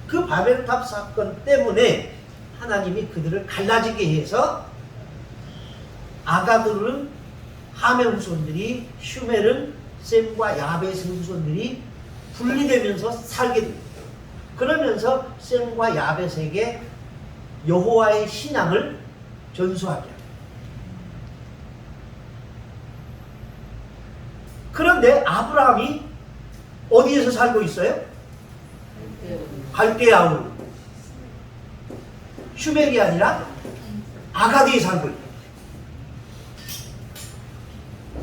그 바벨탑 사건 때문에 하나님이 그들을 갈라지게 해서 아가드는 함의 후손들이, 슈멜은 셈과 야벳의 후손들이 분리되면서 살게 됩니다. 그러면서 셈과 야벳에게 여호와의 신앙을 전수하게 합니다. 그런데 아브라함이 어디에서 살고 있어요? 갈대아 울. 슈멜이 아니라 아가드에 살고 있다.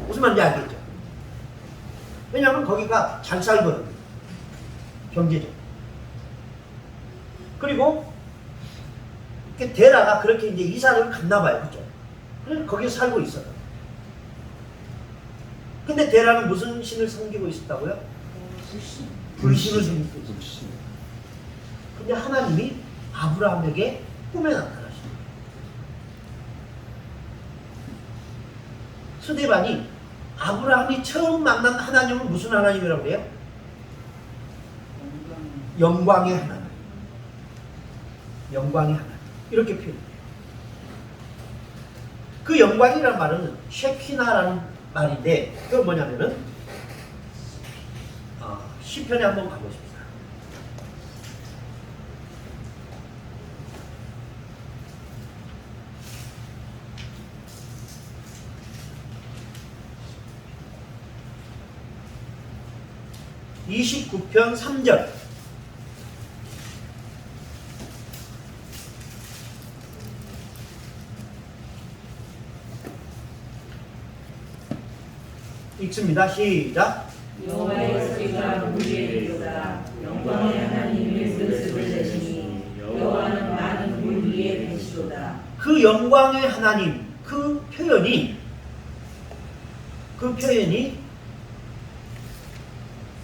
무슨 말인지 알겠죠? 왜냐하면 거기가 잘 살거든요. 경제적. 그리고 데라가 그렇게 이제 이사를 갔나 봐요. 그죠? 그래서 거기에 살고 있어요. 근데 데라는 무슨 신을 섬기고 있었다고요? 불신을 섬기고 있었어요. 근데 하나님이 아브라함에게 꿈에 나타나십니다. 스데반이 아브라함이 처음 만난 하나님은 무슨 하나님이라고 그래요? 영광의 하나님. 영광의 하나님. 이렇게 표현해요. 그 영광이라는 말은 쉐키나라는 말인데, 그건 뭐냐면은 시편에 한번 가보십시다. (29편) 3절. 읽습니다. 시작. 여호와의 소리가 무리에 이르다. 영광의 하나님의 그릇을 대시니 여호와는 많은 물 위에 계시도다. 그 영광의 하나님, 그 표현이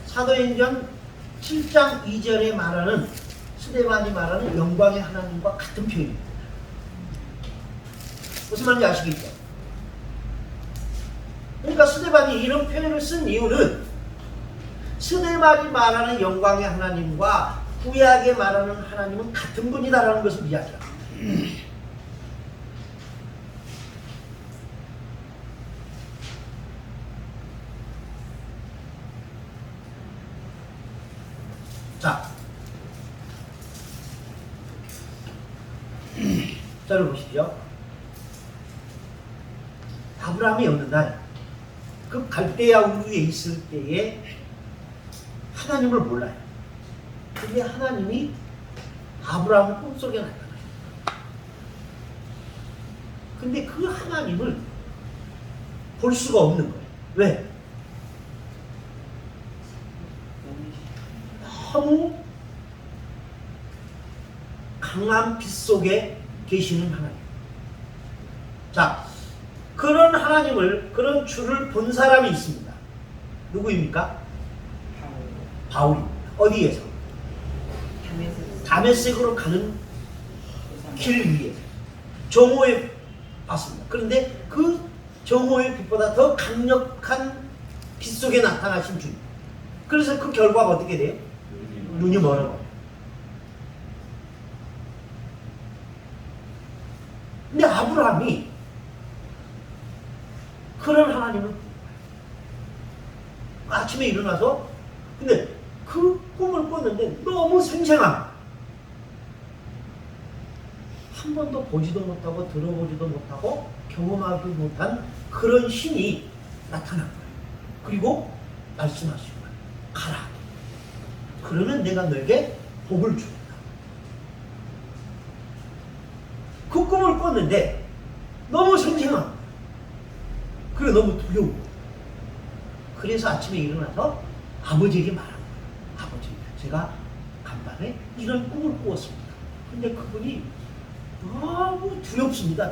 사도행전 7장 2절에 말하는, 스데반이 말하는 영광의 하나님과 같은 표현입니다. 무슨 말인지 아시겠죠? 그러니까 스데반이 이런 표현을 쓴 이유는 스데반이 말하는 영광의 하나님과 구약에 말하는 하나님은 같은 분이다라는 것을 이야기합니다. 자, 저를 보십시오. 아브라함이 어느 날 그 갈대아 우르에 있을 때에 하나님을 몰라요. 근데 하나님이 아브라함 꿈속에 나타나요. 근데 그 하나님을 볼 수가 없는 거예요. 왜? 너무 강한 빛 속에 계시는 하나님. 자, 그런 하나님을, 그런 주를 본 사람이 있습니다. 누구입니까? 바울입니다. 어디에서? 다메섹으로 가는 길 위에 정오에 봤습니다. 그런데 그 정오의 빛보다 더 강력한 빛 속에 나타나신 주님. 그래서 그 결과가 어떻게 돼요? 눈이 멀어요. 근데 아브라함이 그런 하나님을 아침에 일어나서, 근데 그 꿈을 꿨는데 너무 생생한, 한 번도 보지도 못하고 들어보지도 못하고 경험하지 못한 그런 신이 나타난 거예요. 그리고 말씀하신 거예요. 가라. 그러면 내가 너에게 복을 주겠다. 그 꿈을 꿨는데 너무 생생한 거예요. 그래, 너무 두려워. 그래서 아침에 일어나서 아버지에게 말한 거예요. 아버지, 제가 간밤에 이런 꿈을 꾸었습니다. 근데 그분이 너무 두렵습니다.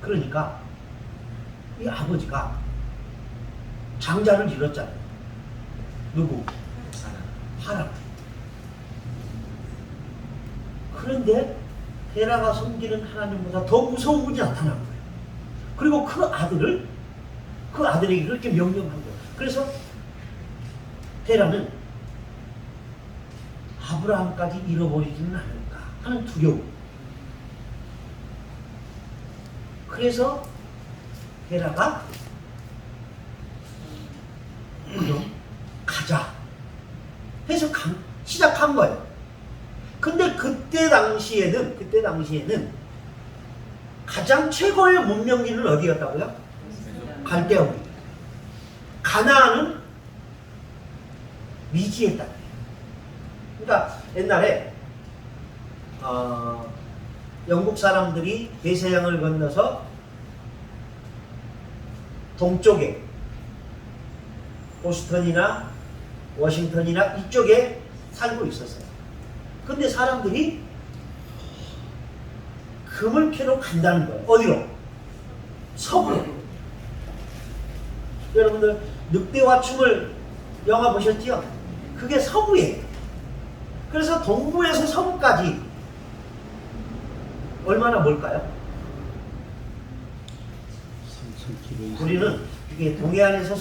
그러니까 이 아버지가 장자를 잃었잖아요. 누구? 하람. 그런데 헤라가 섬기는 하나님보다 더 무서운 분이 나타난 거예요. 그리고 그 아들에게 그렇게 명령한 거예요. 그래서 헤라는 아브라함까지 잃어버리지는 않을까 하는 두려움. 그래서 헤라가 그럼 가자 해서 시작한 거예요. 근데 그때 당시에는 가장 최고의 문명기는 어디였다고요? 갈대아우리. 가나안은 미지에 땅이에요. 그러니까 옛날에 영국 사람들이 대서양을 건너서 동쪽에 보스턴이나 워싱턴이나 이쪽에 살고 있었어요. 근데 사람들이 금을 캐러 간다는 거예요. 어디로? 서부로. 여러분들 늑대와 춤을 영화 보셨지요? 그게 서부예요. 그래서 동부에서 서부까지 얼마나 멀까요? 3,000km. 우리는 이게 동해안에서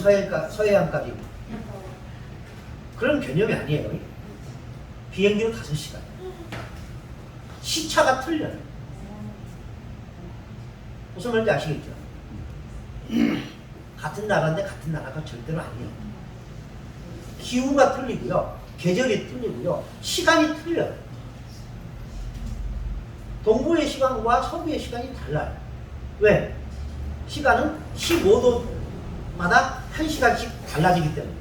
서해안까지 그런 개념이 아니에요. 비행기로 5시간. 시차가 틀려요. 무슨 말인지 아시겠죠? 같은 나라인데 같은 나라가 절대로 아니에요. 기후가 틀리고요. 계절이 틀리고요. 시간이 틀려요. 동부의 시간과 서부의 시간이 달라요. 왜? 시간은 15도마다 1시간씩 달라지기 때문에.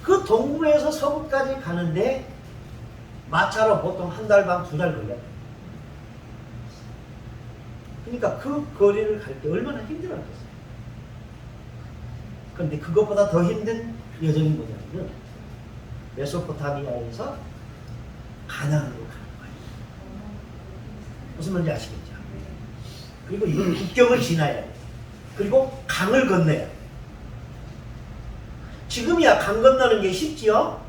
그 동부에서 서부까지 가는데 마차로 보통 1달 반, 2달 걸려요. 그러니까 그 거리를 갈 때 얼마나 힘들었겠어요. 그런데 그것보다 더 힘든 여정이 뭐냐면 메소포타미아에서 가나안으로 가는 거예요. 무슨 말인지 아시겠죠? 그리고 이건 국경을 지나야 돼요. 그리고 강을 건너야 돼요. 지금이야 강 건너는 게 쉽지요?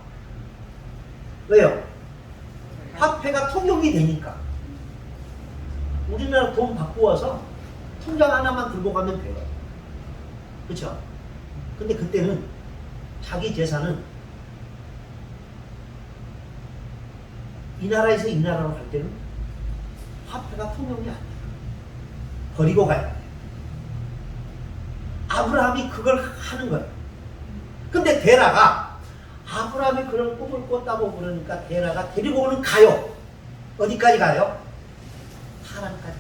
왜요? 화폐가 통용이 되니까. 우리나라 돈 바꾸어서 통장 하나만 들고 가면 돼요. 그렇죠? 근데 그때는 자기 재산은 이 나라에서 이 나라로 갈 때는 화폐가 통용이 안 돼요. 버리고 가야 돼요. 아브라함이 그걸 하는 거예요. 근데 데라가 아브라함이 그런 꿈을 꿨다고 그러니까 데라가 데리고 오는 가요. 어디까지 가요? 하란까지 가요.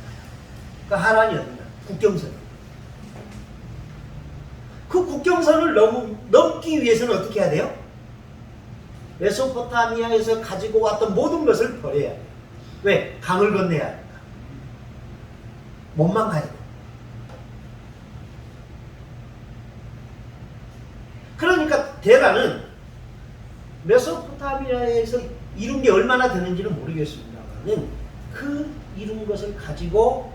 그 하란이 어디냐? 국경선. 그 국경선을 넘기 위해서는 어떻게 해야 돼요? 메소포타미아에서 가지고 왔던 모든 것을 버려야 돼요. 왜? 강을 건너야 하니까. 몸만 가야 돼요. 그러니까 데라는 메소포타미아에서 이룬 게 얼마나 되는지는 모르겠습니다만 그 이룬 것을 가지고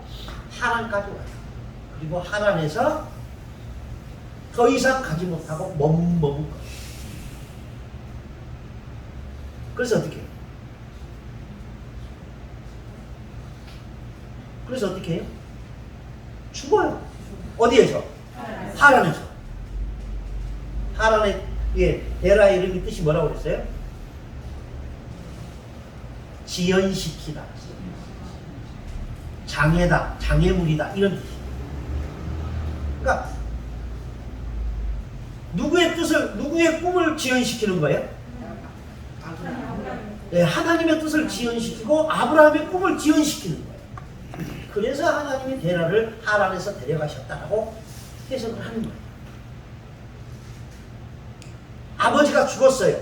하란까지 와요. 그리고 하란에서 더 이상 가지 못하고 머문 거예요. 그래서 어떻게 해요? 그래서 어떻게 해요? 죽어요. 어디에서? 하란에서. 하란의 데라 이름이 뜻이 뭐라고 그랬어요? 지연시키다. 장애다, 장애물이다 이런 뜻이에요. 그러니까 누구의 꿈을 지연시키는 거예요? 네, 하나님의 뜻을 지연시키고 아브라함의 꿈을 지연시키는 거예요. 그래서 하나님이 데라를 하란에서 데려가셨다라고 해석을 하는 거예요. 아버지가 죽었어요.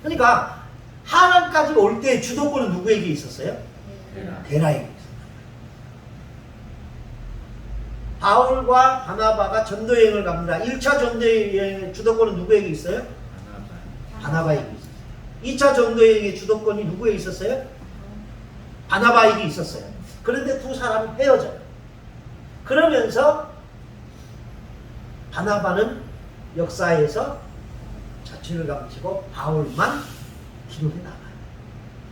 그러니까 하란까지 올 때 주도권은 누구에게 있었어요? 데라에게 있었어요. 바울과 바나바가 전도여행을 갑니다. 1차 전도여행의 주도권은 누구에게 있어요? 바나바에게 있었어요. 2차 전도여행의 주도권이 누구에게 있었어요? 바나바에게 있었어요. 그런데 두 사람이 헤어져요. 그러면서 바나바는 역사에서 자취를 감추고 바울만 기록에 나가요.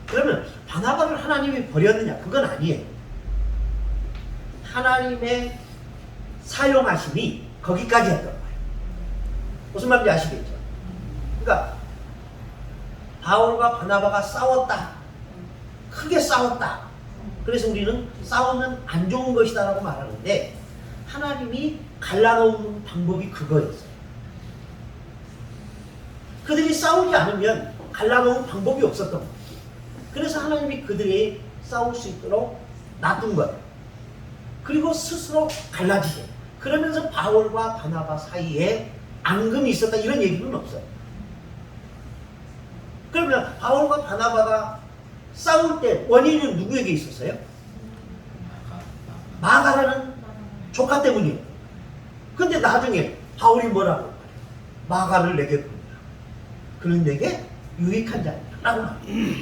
그러면 바나바를 하나님이 버렸느냐? 그건 아니에요. 하나님의 사용하심이 거기까지 했던 거예요. 무슨 말인지 아시겠죠? 그러니까 바울과 바나바가 싸웠다. 크게 싸웠다. 그래서 우리는 싸우면 안 좋은 것이다 라고 말하는데 하나님이 갈라놓은 방법이 그거였어요. 그들이 싸우지 않으면 갈라놓은 방법이 없었던 거예요. 그래서 하나님이 그들이 싸울 수 있도록 놔둔 거예요. 그리고 스스로 갈라지게. 그러면서 바울과 바나바 사이에 앙금이 있었다 이런 얘기는 없어요. 그러면 바울과 바나바가 싸울 때 원인은 누구에게 있었어요? 마가라는 조카 때문이에요. 근데 나중에 바울이 뭐라고 말해요? 마가를 내게 보내라. 그는 내게 유익한 자라고 말해요.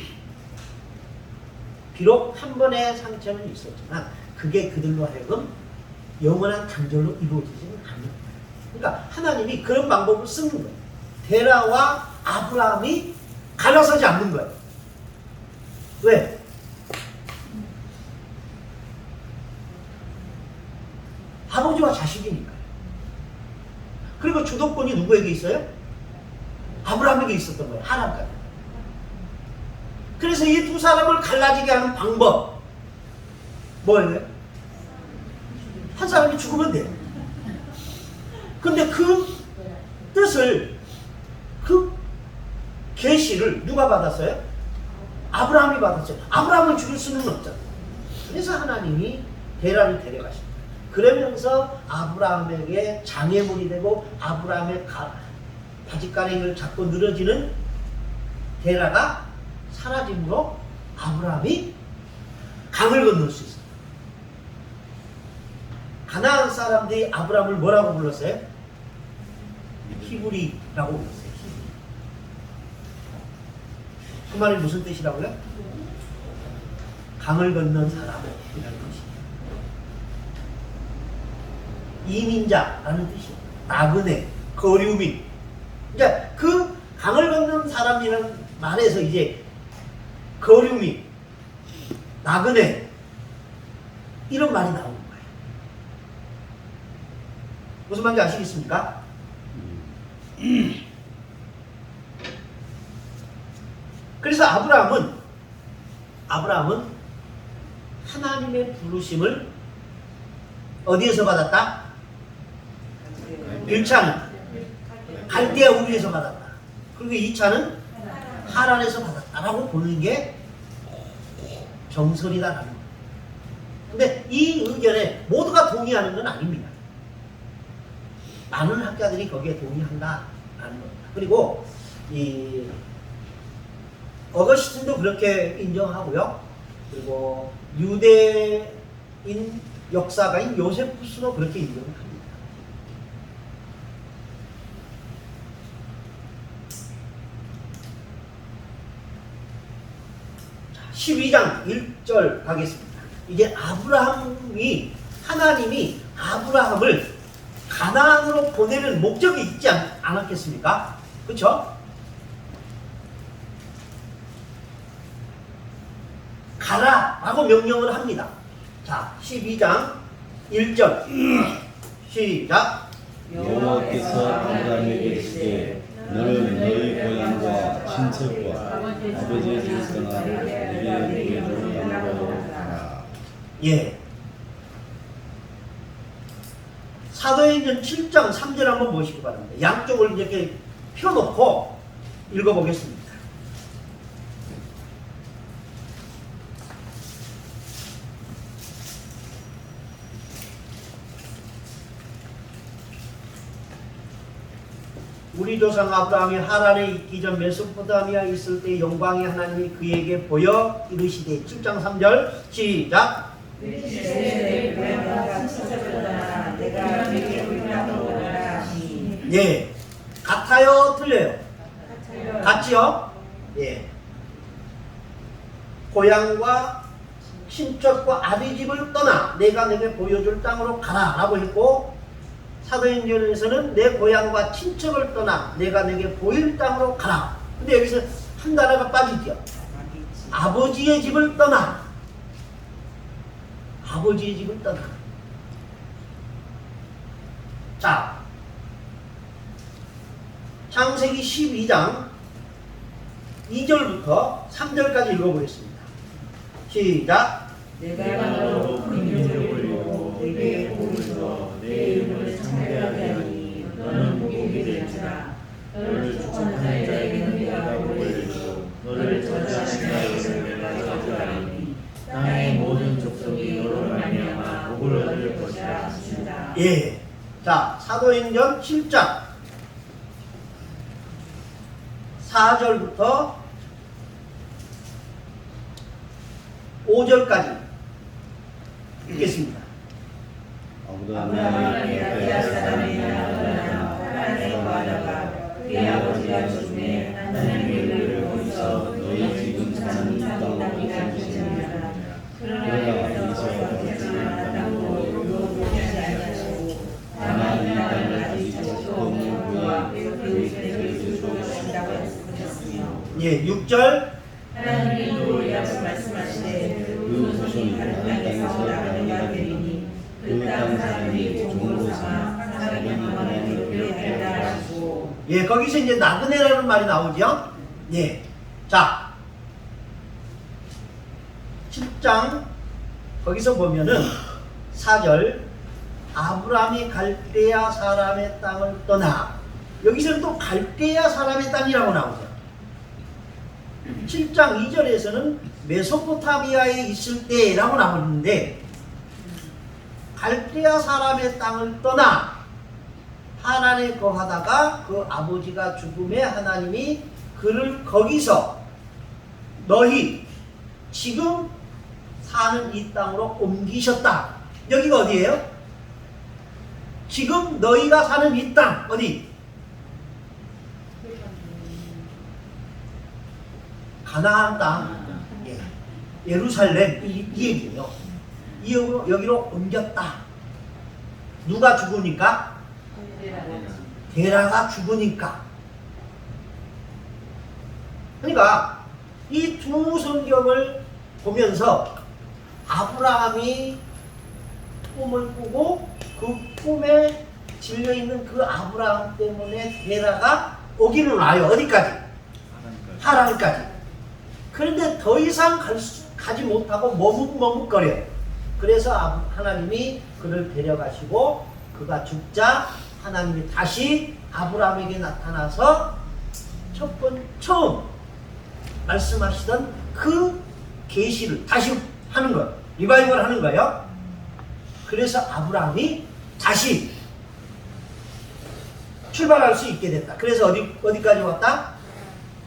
비록 한 번의 상처는 있었지만 그게 그들로 하여금 영원한 단절로 이루어지지는 않는 거예요. 그러니까 하나님이 그런 방법을 쓰는 거예요. 데라와 아브라함이 갈라서지 않는 거예요. 왜? 아버지와 자식이니까요. 그리고 주도권이 누구에게 있어요? 아브라함에게 있었던 거예요. 하란까지. 그래서 이 두 사람을 갈라지게 하는 방법 뭐예요? 한 사람이 죽으면 돼요. 근데 그 뜻을 그 계시를 누가 받았어요? 아브라함이 받았어요. 아브라함을 죽일 수는 없잖아요. 그래서 하나님이 데라를 데려가십니다. 그러면서 아브라함에게 장애물이 되고 아브라함의 바짓가랭이를 잡고 늘어지는 데라가 사라짐으로 아브라함이 강을 건널 수 있어요. 가나안 사람들이 아브라함을 뭐라고 불렀어요? 히브리라고 불렀어요. 그 말이 무슨 뜻이라고요? 강을 건넌 사람이라는 뜻이에요. 이민자라는 뜻이에요. 나그네, 거류민. 그러니까 그 강을 건넌 사람이라는 말에서 이제 거류민, 나그네 이런 말이 나오는 거예요. 무슨 말인지 아시겠습니까? 그래서 아브라함은 하나님의 부르심을 어디에서 받았다? 1차는 갈대아 우리에서 받았다. 그리고 2차는 하란에서 받았다라고 보는 게 정설이다라는 거예요. 근데 이 의견에 모두가 동의하는 건 아닙니다. 많은 학자들이 거기에 동의한다라는 겁니다. 그리고 이 어거스틴도 그렇게 인정하고요. 그리고 유대인 역사가인 요세푸스도 그렇게 인정합니다. 12장 1절 가겠습니다. 이제 하나님이 아브라함을 가나안으로 보내는 목적이 있지 않았겠습니까? 그렇죠? 가라라고 명령을 합니다. 자, 12장 1절 시작. 여호와께서 아브라함에게 이르시되 너는 너희 고향과 친척과 아버지의 집을 떠나 내게 보여줄 땅으로 가라. 예. 사도행전 7장 3절 한번 보시기 바랍니다. 양쪽을 이렇게 펴놓고 읽어보겠습니다. 우리 조상 아브라함이 하란에 있기 전 메소포타미아에 있을 때 영광의 하나님이 그에게 보여 이르시되 7장 3절 시작. 내 고향과 친척을 떠나 내가 내게 볼 땅으로 가라 하시니 예. 같아요? 틀려요? 같아요. 같지요? 예. 고향과 친척과 아비 집을 떠나 내가 내게 보여줄 땅으로 가라 라고 했고, 사도행전에서는 내 고향과 친척을 떠나 내가 내게 보일 땅으로 가라. 근데 여기서 한 단어가 빠지죠. 아버지의 집을 떠나. 아버지의 집을 떠나. 자, 창세기 12장 2절부터 3절까지 읽어보겠습니다. 시작. 내가 너로 큰 일을 올리고 내게 복을 주어 내 이름을 창대하게 하니 너는 복이 될지라. 너를 축복하는 자에게는 내가 복을 주고 너를 저주하는 자에게는 내가 저주하리니 땅의 모든 족속이 너로 말미암아 복을 얻을 것이라 하신다. 예. 자, 사도행전 7장 4절부터 5절까지 읽겠습니다. 아무도 아브라함이 라디아 사람의 아브라함 하란에 거하다가 그의 아버지가 죽음에 하나님의 일을 보이서 너희 지금 사는 땅이라 하시니라. 그러나 이스라엘 백성은 땅도 요구하지 아니하시고 다만 이 땅을 가진 자식도 없는 그와 그 이스라엘을 주시고 하신다고 하셨으며 예, 6절. 하나님이 또 이같이 말씀하시되 그 소송이 다른 땅에서 나가는 가 되리니 그 땅 사람이 종으로 삼아 400년 동안 괴롭게 하리라 하시고. 예, 거기서 이제 나그네라는 말이 나오죠. 예. 자, 7장 거기서 보면은 4절 아브라함이 갈대아 사람의 땅을 떠나, 여기서는 또 갈대아 사람의 땅이라고 나오죠. 7장 2절에서는 메소포타미아에 있을 때라고 나오는데, 갈대아 사람의 땅을 떠나 하란에 거하다가 그 아버지가 죽음에 하나님이 그를 거기서 너희 지금 사는 이 땅으로 옮기셨다. 여기가 어디예요? 지금 너희가 사는 이 땅 어디? 가나안 땅, 예. 예루살렘, 이 얘기예요. 여기로 옮겼다. 누가 죽으니까? 데라가 죽으니까. 그러니까 이 두 성경을 보면서 아브라함이 꿈을 꾸고 그 꿈에 질려있는 그 아브라함 때문에 데라가 오기는 와요. 어디까지? 하란까지. 그런데 더 이상 가지 못하고 머뭇머뭇거려요. 그래서 하나님이 그를 데려가시고 그가 죽자 하나님이 다시 아브라함에게 나타나서 처음 말씀하시던 그 계시를 다시 하는 거예요. 리바이벌 하는 거예요. 그래서 아브라함이 다시 출발할 수 있게 됐다. 그래서 어디까지 왔다?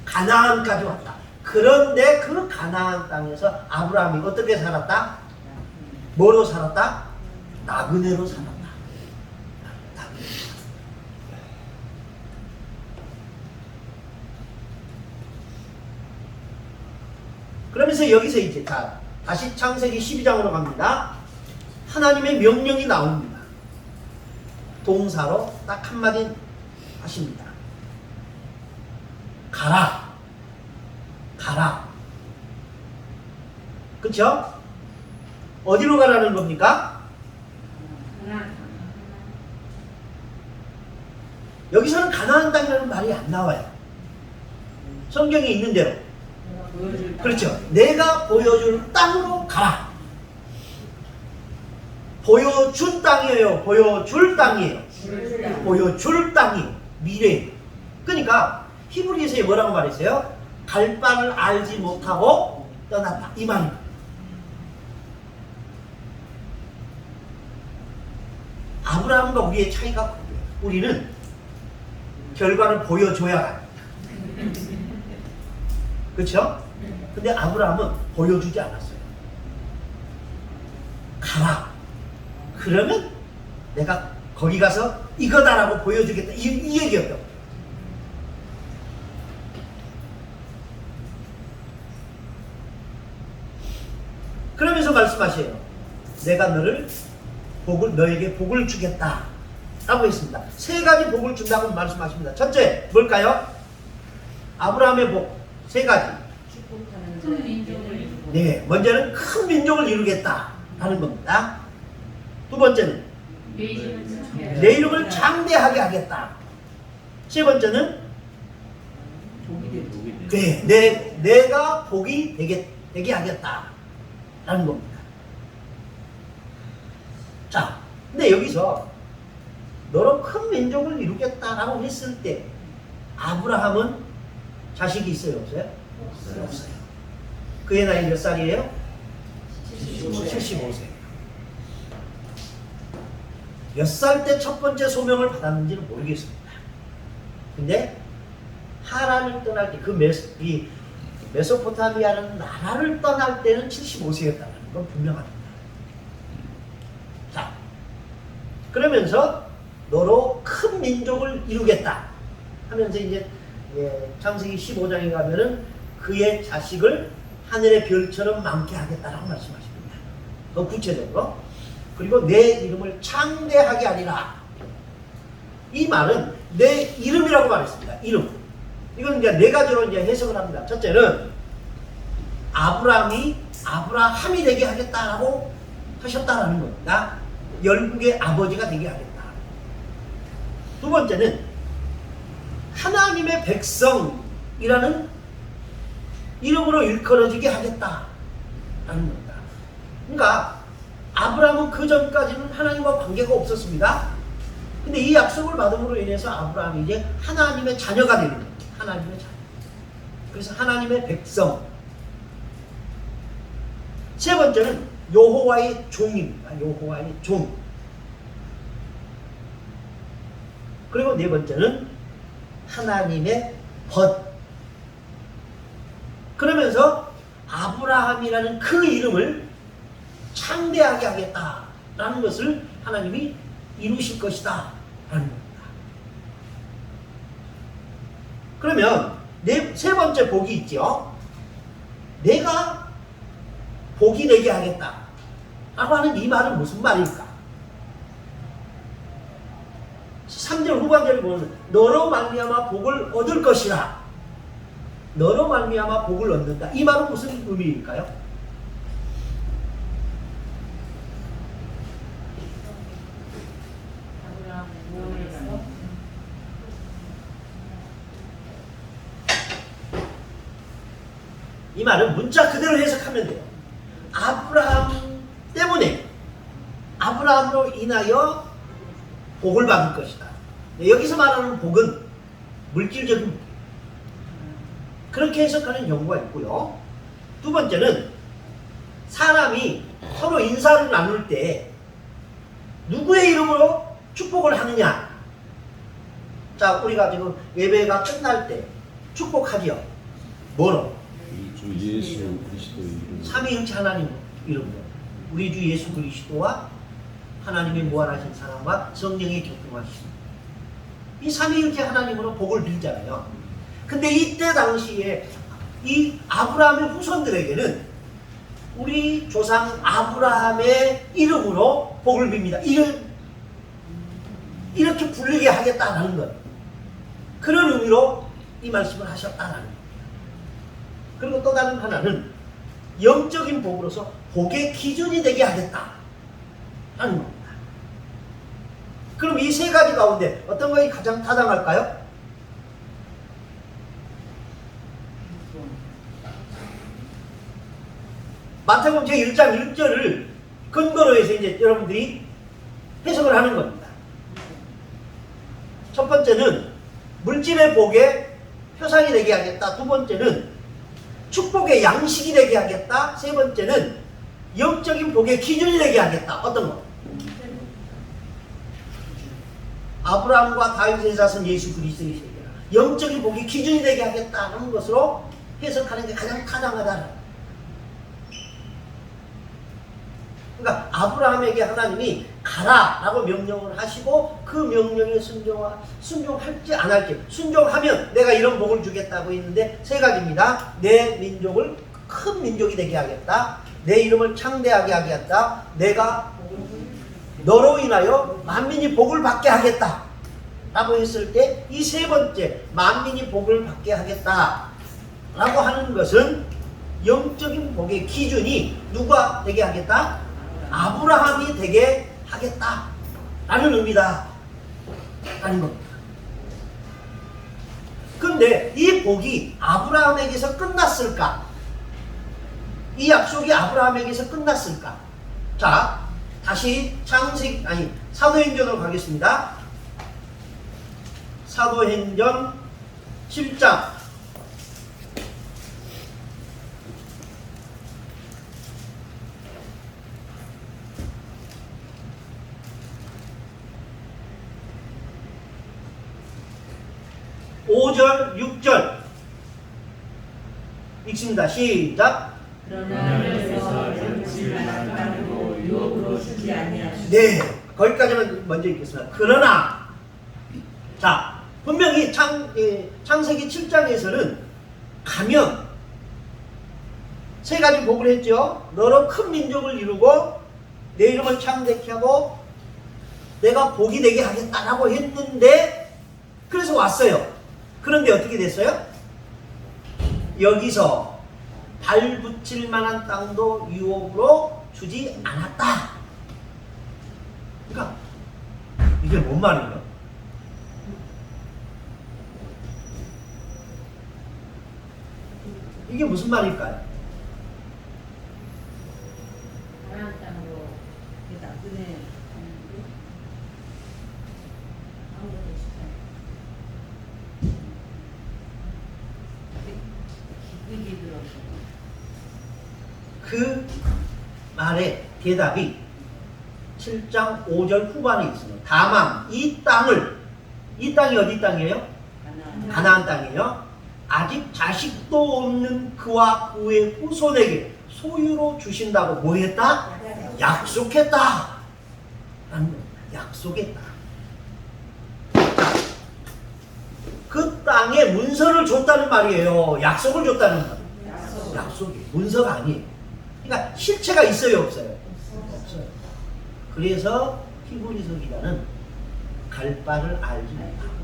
가나안까지 왔다. 그런데 그 가나안 땅에서 아브라함이 어떻게 살았다? 뭐로 살았다? 나그네로 살았다. 나그네로 살았다. 그러면서 여기서 이제 다시 창세기 12장으로 갑니다. 하나님의 명령이 나옵니다. 동사로 딱 한마디 하십니다. 가라. 가라. 그쵸? 어디로 가라는 겁니까? 여기서는 가나안 땅이라는 말이 안 나와요. 성경에 있는 대로. 그렇죠. 내가 보여줄 땅으로 가라. 보여준 땅이에요. 보여줄 땅이에요. 보여줄 땅이에요. 미래. 그러니까 히브리서에 뭐라고 말했어요? 갈 바를 알지 못하고 떠났다. 이 말입니다. 아브라함과 우리의 차이가 크고요. 우리는 결과를 보여줘야 합니다. 그렇죠? 근데 아브라함은 보여주지 않았어요. 가라. 그러면 내가 거기 가서 이거다라고 보여주겠다. 이 얘기였던 거예요. 그러면서 말씀하셔요. 내가 너에게 복을 주겠다 라고 했습니다. 세 가지 복을 준다고 말씀하십니다. 첫째 뭘까요? 아브라함의 복 세 가지. 큰 민족을 이루고 네, 먼저는 큰 민족을 이루겠다 하는 겁니다. 두 번째는 내 이름을 장대하게 하겠다. 세 번째는 네, 내가 복이 되게 하겠다 라는 겁니다. 자, 근데 여기서 너로 큰 민족을 이루겠다라고 했을 때 아브라함은 자식이 있어요? 없어요? 없어요. 그의 나이 몇 살이에요? 75세. 몇 살 때 첫 번째 소명을 받았는지는 모르겠습니다. 근데 하란을 떠날 때 이 메소포타미아라는 나라를 떠날 때는 75세였다는 건 분명합니다. 자, 그러면서 너로 큰 민족을 이루겠다 하면서 이제 창세기 15장에 가면은 그의 자식을 하늘의 별처럼 많게 하겠다라고 말씀하십니다. 더 구체적으로. 그리고 내 이름을 창대하게 하리라. 이 말은 내 이름이라고 말했습니다. 이름. 이건 이제 네 가지로 이제 해석을 합니다. 첫째는 아브라함이 되게 하겠다라고 하셨다라는 겁니다. 열국의 아버지가 되게 하겠다. 두 번째는 하나님의 백성이라는 이름으로 일컬어지게 하겠다라는 겁니다. 그러니까 아브라함은 그 전까지는 하나님과 관계가 없었습니다. 근데 이 약속을 받음으로 인해서 아브라함이 이제 하나님의 자녀가 되는 거예요. 하나님의 자녀. 그래서 하나님의 백성. 세 번째는 여호와의 종입니다. 여호와의 종. 그리고 네 번째는 하나님의 벗. 그러면서 아브라함이라는 그 이름을 창대하게 하겠다라는 것을 하나님이 이루실 것이다 라는 겁니다. 그러면 세 번째 복이 있죠. 내가 복이 되게 하겠다 라고 하는 이 말은 무슨 말일까? 3절 후반절을 보면 너로 말미암아 복을 얻을 것이라. 너로 말미암아 복을 얻는다. 이 말은 무슨 의미일까요? 이 말은 문자 그대로 해석하면 돼요. 아브라함 때문에 아브라함으로 인하여 복을 받을 것이다. 여기서 말하는 복은 물질적인 복. 그렇게 해석하는 경우가 있고요. 두 번째는 사람이 서로 인사를 나눌 때 누구의 이름으로 축복을 하느냐. 자, 우리가 지금 예배가 끝날 때 축복하지요. 뭐로? 주 예수 그리스도의 이름. 삼위일체 하나님 이름으로 우리 주 예수 그리스도와 하나님의 무한하신 사랑과 성령의 교통하심. 이 삼위일체 하나님으로 복을 빌잖아요. 근데 이때 당시에 이 아브라함의 후손들에게는 우리 조상 아브라함의 이름으로 복을 빕니다. 이렇게 불리게 하겠다는 것. 그런 의미로 이 말씀을 하셨다는 것. 그리고 또 다른 하나는 영적인 복으로서 복의 기준이 되게 하겠다라는 겁니다. 그럼 이 세 가지 가운데 어떤 것이 가장 타당할까요? 마태복음 제1장 1절을 근거로 해서 이제 여러분들이 해석을 하는 겁니다. 첫 번째는 물질의 복의 표상이 되게 하겠다. 두 번째는 축복의 양식이 되게 하겠다. 세 번째는 영적인 복의 기준이 되게 하겠다. 어떤 거? 아브라함과 다윗의 자손 예수 그리스도의 세계라. 영적인 복의 기준이 되게 하겠다는 것으로 해석하는 게 가장 타당하다. 그러니까 아브라함에게 하나님이 가라라고 명령을 하시고 그 명령에 순종할지 안 할지, 순종하면 내가 이런 복을 주겠다고 했는데 세 가지입니다. 내 민족을 큰 민족이 되게 하겠다. 내 이름을 창대하게 하겠다. 내가 너로 인하여 만민이 복을 받게 하겠다 라고 했을 때 이 세 번째 만민이 복을 받게 하겠다 라고 하는 것은 영적인 복의 기준이 누가 되게 하겠다? 아브라함이 되게 하겠다 라는 의미다 라는 겁니다. 근데 이 복이 아브라함에게서 끝났을까? 이 약속이 아브라함에게서 끝났을까? 자, 다시 사도행전으로 가겠습니다. 사도행전 7장 5절, 6절 읽습니다. 시작. 그러나 그래서 정치를 나타내고 유혹으로 주지 아니하시고. 네, 거기까지만 먼저 읽겠습니다. 그러나 자, 분명히 창세기 7장에서는 가면 세 가지 복을 했죠. 너로 큰 민족을 이루고 내 이름을 창대케 하고 내가 복이 되게 하겠다라고 했는데 그래서 왔어요. 그런데 어떻게 됐어요? 여기서 발 붙일 만한 땅도 유업으로 주지 않았다. 그러니까 이게 뭔 말이에요? 이게 무슨 말일까요? 가나안 땅으로 나중에 아무것도 기쁘게 들어서 그 말의 대답이 7장 5절 후반에 있습니다. 다만 이 땅이 어디 땅이에요? 가나안 땅이에요. 아직 자식도 없는 그와 그의 후손에게 소유로 주신다고 뭐 했다? 약속했다. 약속했다. 그 땅에 문서를 줬다는 말이에요. 약속을 줬다는 말이에요. 약속이 문서가 아니에요. 그러니까 실체가 있어요, 없어요? 없어요. 그래서 히브리서 기자는 갈 바를 알지 못하고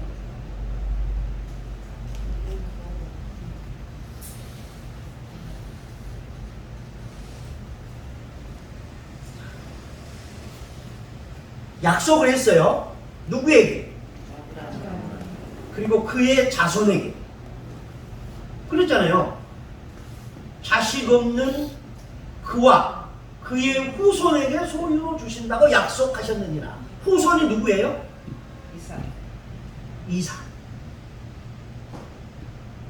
약속을 했어요. 누구에게? 그리고 그의 자손에게. 그랬잖아요. 자식 없는 그와 그의 후손에게 소유로 주신다고 약속하셨느니라. 후손이 누구예요? 이삭.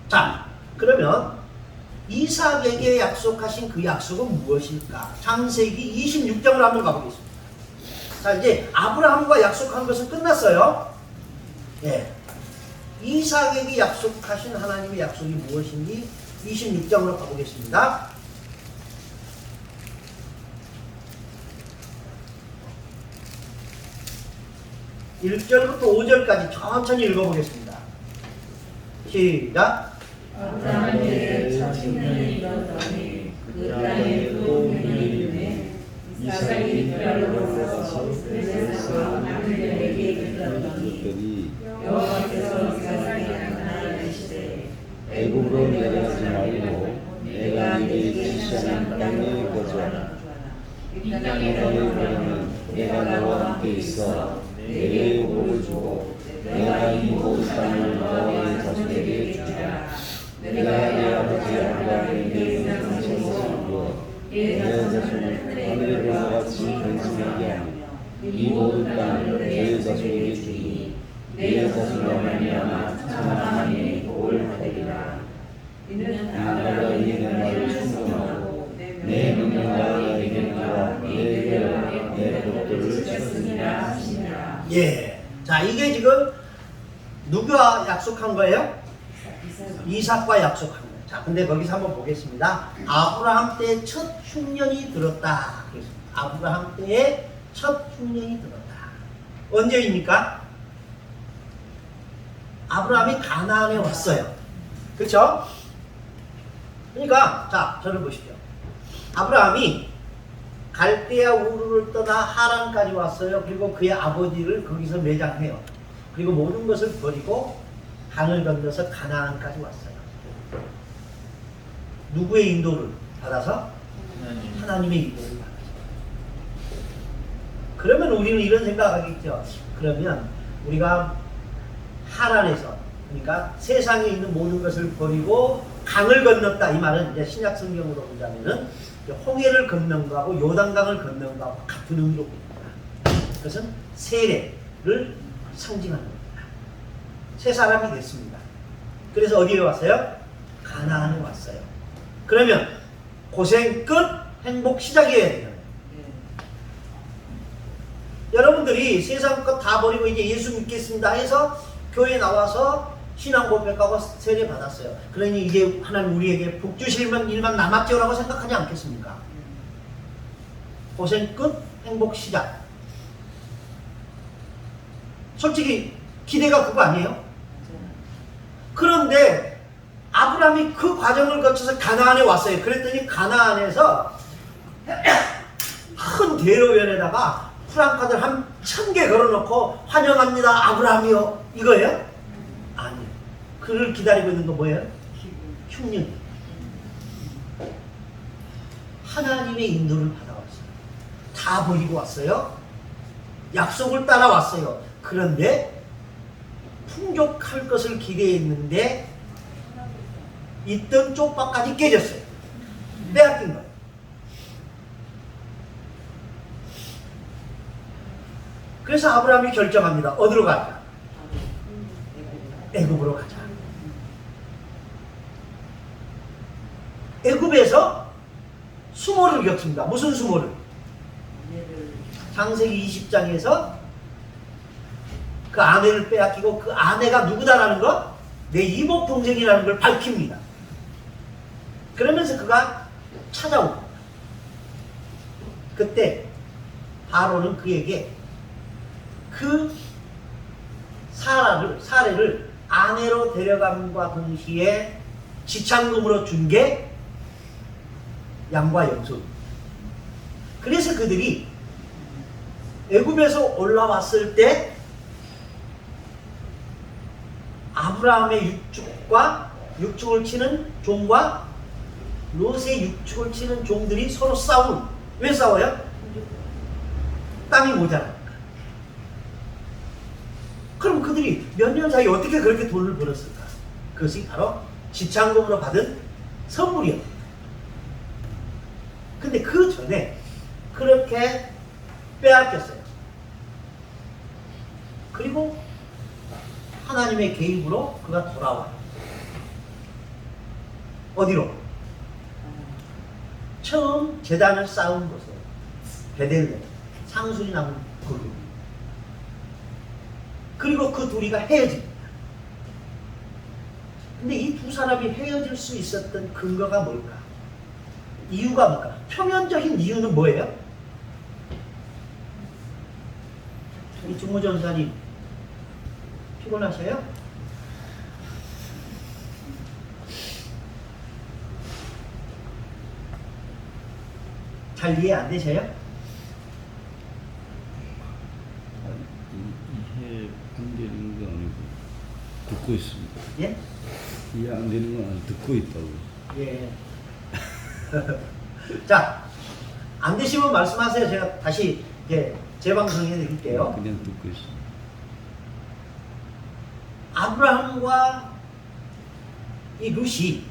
자, 그러면 이삭에게 약속하신 그 약속은 무엇일까? 창세기 26장으로 한번 가보겠습니다. 자, 이제 아브라함과 약속한 것은 끝났어요. 예. 이삭에게 약속하신 하나님의 약속이 무엇인지 26장으로 가보겠습니다. (1절부터) (5절까지) 천천히 읽어보겠습니다. 시작. 아브라함에게 첫 식년이 이르더니 그 땅에 또 운명이 이르매 이삭이 별로 가서 그레스와 아비멜에게 이르더니 여호와께서 이삭에게 나타나시되 애굽으로 내려가지 말고 내가 네게 지시하는 땅에 거주하라. 이 땅에 거주하면 내가 너와 함께 있어 내게 복을 주고 내가 이 모든 땅을 너의 자손에게 주리라. 내가 내 아버지 아브라함에게 약속한 것을 이루어 내 자손을 하늘의 별과 같이 번성하게 하며 이 모든 땅을 내 자손에게 주니 내 자손으로 말미암아 천하만민이 복을 받으리라. 이는 아브라함이 내 말을 순종하고 내 명령과 내 계명과 내 계명과 내 법도를 지켰느니라 하시니라. 예. 자, 이게 지금 누가 약속한 거예요? 이삭과 약속한 거예요. 자, 근데 거기서 한번 보겠습니다. 아브라함 때 첫 흉년이 들었다. 아브라함 때에 첫 흉년이 들었다. 언제입니까? 아브라함이 가나안에 왔어요. 그렇죠? 그러니까 자, 저를 보십시오. 아브라함이 갈대아 우르를 떠나 하란까지 왔어요. 그리고 그의 아버지를 거기서 매장해요. 그리고 모든 것을 버리고 강을 건너서 가나안까지 왔어요. 누구의 인도를 받아서? 하나님의 인도를 받아서. 그러면 우리는 이런 생각하겠죠. 그러면 우리가 하란에서, 그러니까 세상에 있는 모든 것을 버리고 강을 건넜다. 이 말은 이제 신약 성경으로 보자면은 홍해를 건넌 거하고 요단강을 건넌 거하고 같은 의미로 봅니다. 그것은 세례를 상징하는 겁니다. 새 사람이 됐습니다. 그래서 어디에 왔어요? 가나안에 왔어요. 그러면 고생 끝, 행복 시작이어야 돼요. 여러분들이 세상 것 다 버리고 이제 예수 믿겠습니다 해서 교회에 나와서 신앙 고백하고 세례 받았어요. 그러니 이제 하나님 우리에게 복 주실 일만 남았죠라고 생각하지 않겠습니까? 고생 끝, 행복 시작. 솔직히 기대가 그거 아니에요? 그런데 아브라함이 그 과정을 거쳐서 가나안에 왔어요. 그랬더니 가나안에서 큰 대로변에다가 프랑카드를 한 1000개 걸어놓고 환영합니다 아브라함이요 이거예요? 아니에요. 그를 기다리고 있는 거 뭐예요? 흉년. 하나님의 인도를 받아왔어요. 다 버리고 왔어요. 약속을 따라왔어요. 그런데 풍족할 것을 기대했는데 있던 쪽박까지 깨졌어요. 빼앗긴 거예요. 그래서 아브라함이 결정합니다. 어디로 가자? 애굽으로 가자. 애굽에서 수모를 겪습니다. 무슨 수모를? 창세기 20장에서 그 아내를 빼앗기고 그 아내가 누구다라는 거? 내 이복 동생이라는 걸 밝힙니다. 그러면서 그가 찾아옵니다. 그때 바로는 그에게 그 사례를 아내로 데려감과 동시에 지참금으로 준 게 양과 염소. 그래서 그들이 애굽에서 올라왔을 때 아브라함의 육축을 치는 종과 롯의 육축을 치는 종들이 서로 싸운. 왜 싸워요? 땅이 모자라니까. 그럼 그들이 몇 년 사이에 어떻게 그렇게 돈을 벌었을까? 그것이 바로 지참금으로 받은 선물이었습니다. 근데 그 전에 그렇게 빼앗겼어요. 그리고 하나님의 개입으로 그가 돌아와요. 어디로? 처음 제단을 쌓은 곳으로. 베델레헴, 상술이 남은 거기. 그리고 그 둘이가 헤어집니다. 근데 이 두 사람이 헤어질 수 있었던 근거가 뭘까? 이유가 뭘까? 표면적인 이유는 뭐예요? 이 중무전사님 피곤하세요? 잘 이해 안 되세요? 이해 안 되는 거 아니고 듣고 있습니다. 예? 이해 안 되는 건 아니고 듣고 있다고. 예. 자, 안 되시면 말씀하세요. 제가 다시 재방송해 드릴게요. 그냥 듣고 있습니다. 아브라함과 이 룻이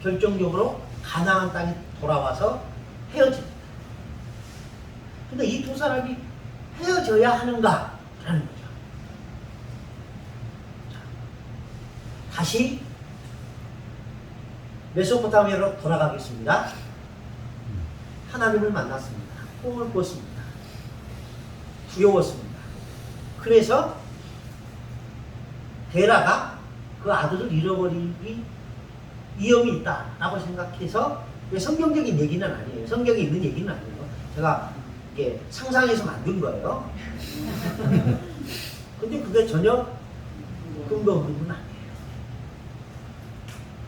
결정적으로 가나안 땅에 돌아와서 헤어집니다. 근데 이 두 사람이 헤어져야 하는가? 라는 거죠. 자, 다시 메소포타미아로 돌아가겠습니다. 하나님을 만났습니다. 꿈을 꿨습니다. 두려웠습니다. 그래서 데라가 그 아들을 잃어버리기 위험이 있다라고 생각해서, 성경적인 얘기는 아니에요. 성경에 있는 얘기는 아니에요. 제가 이게 상상해서 만든 거예요. 근데 그게 전혀 근거 없는 건 아니에요.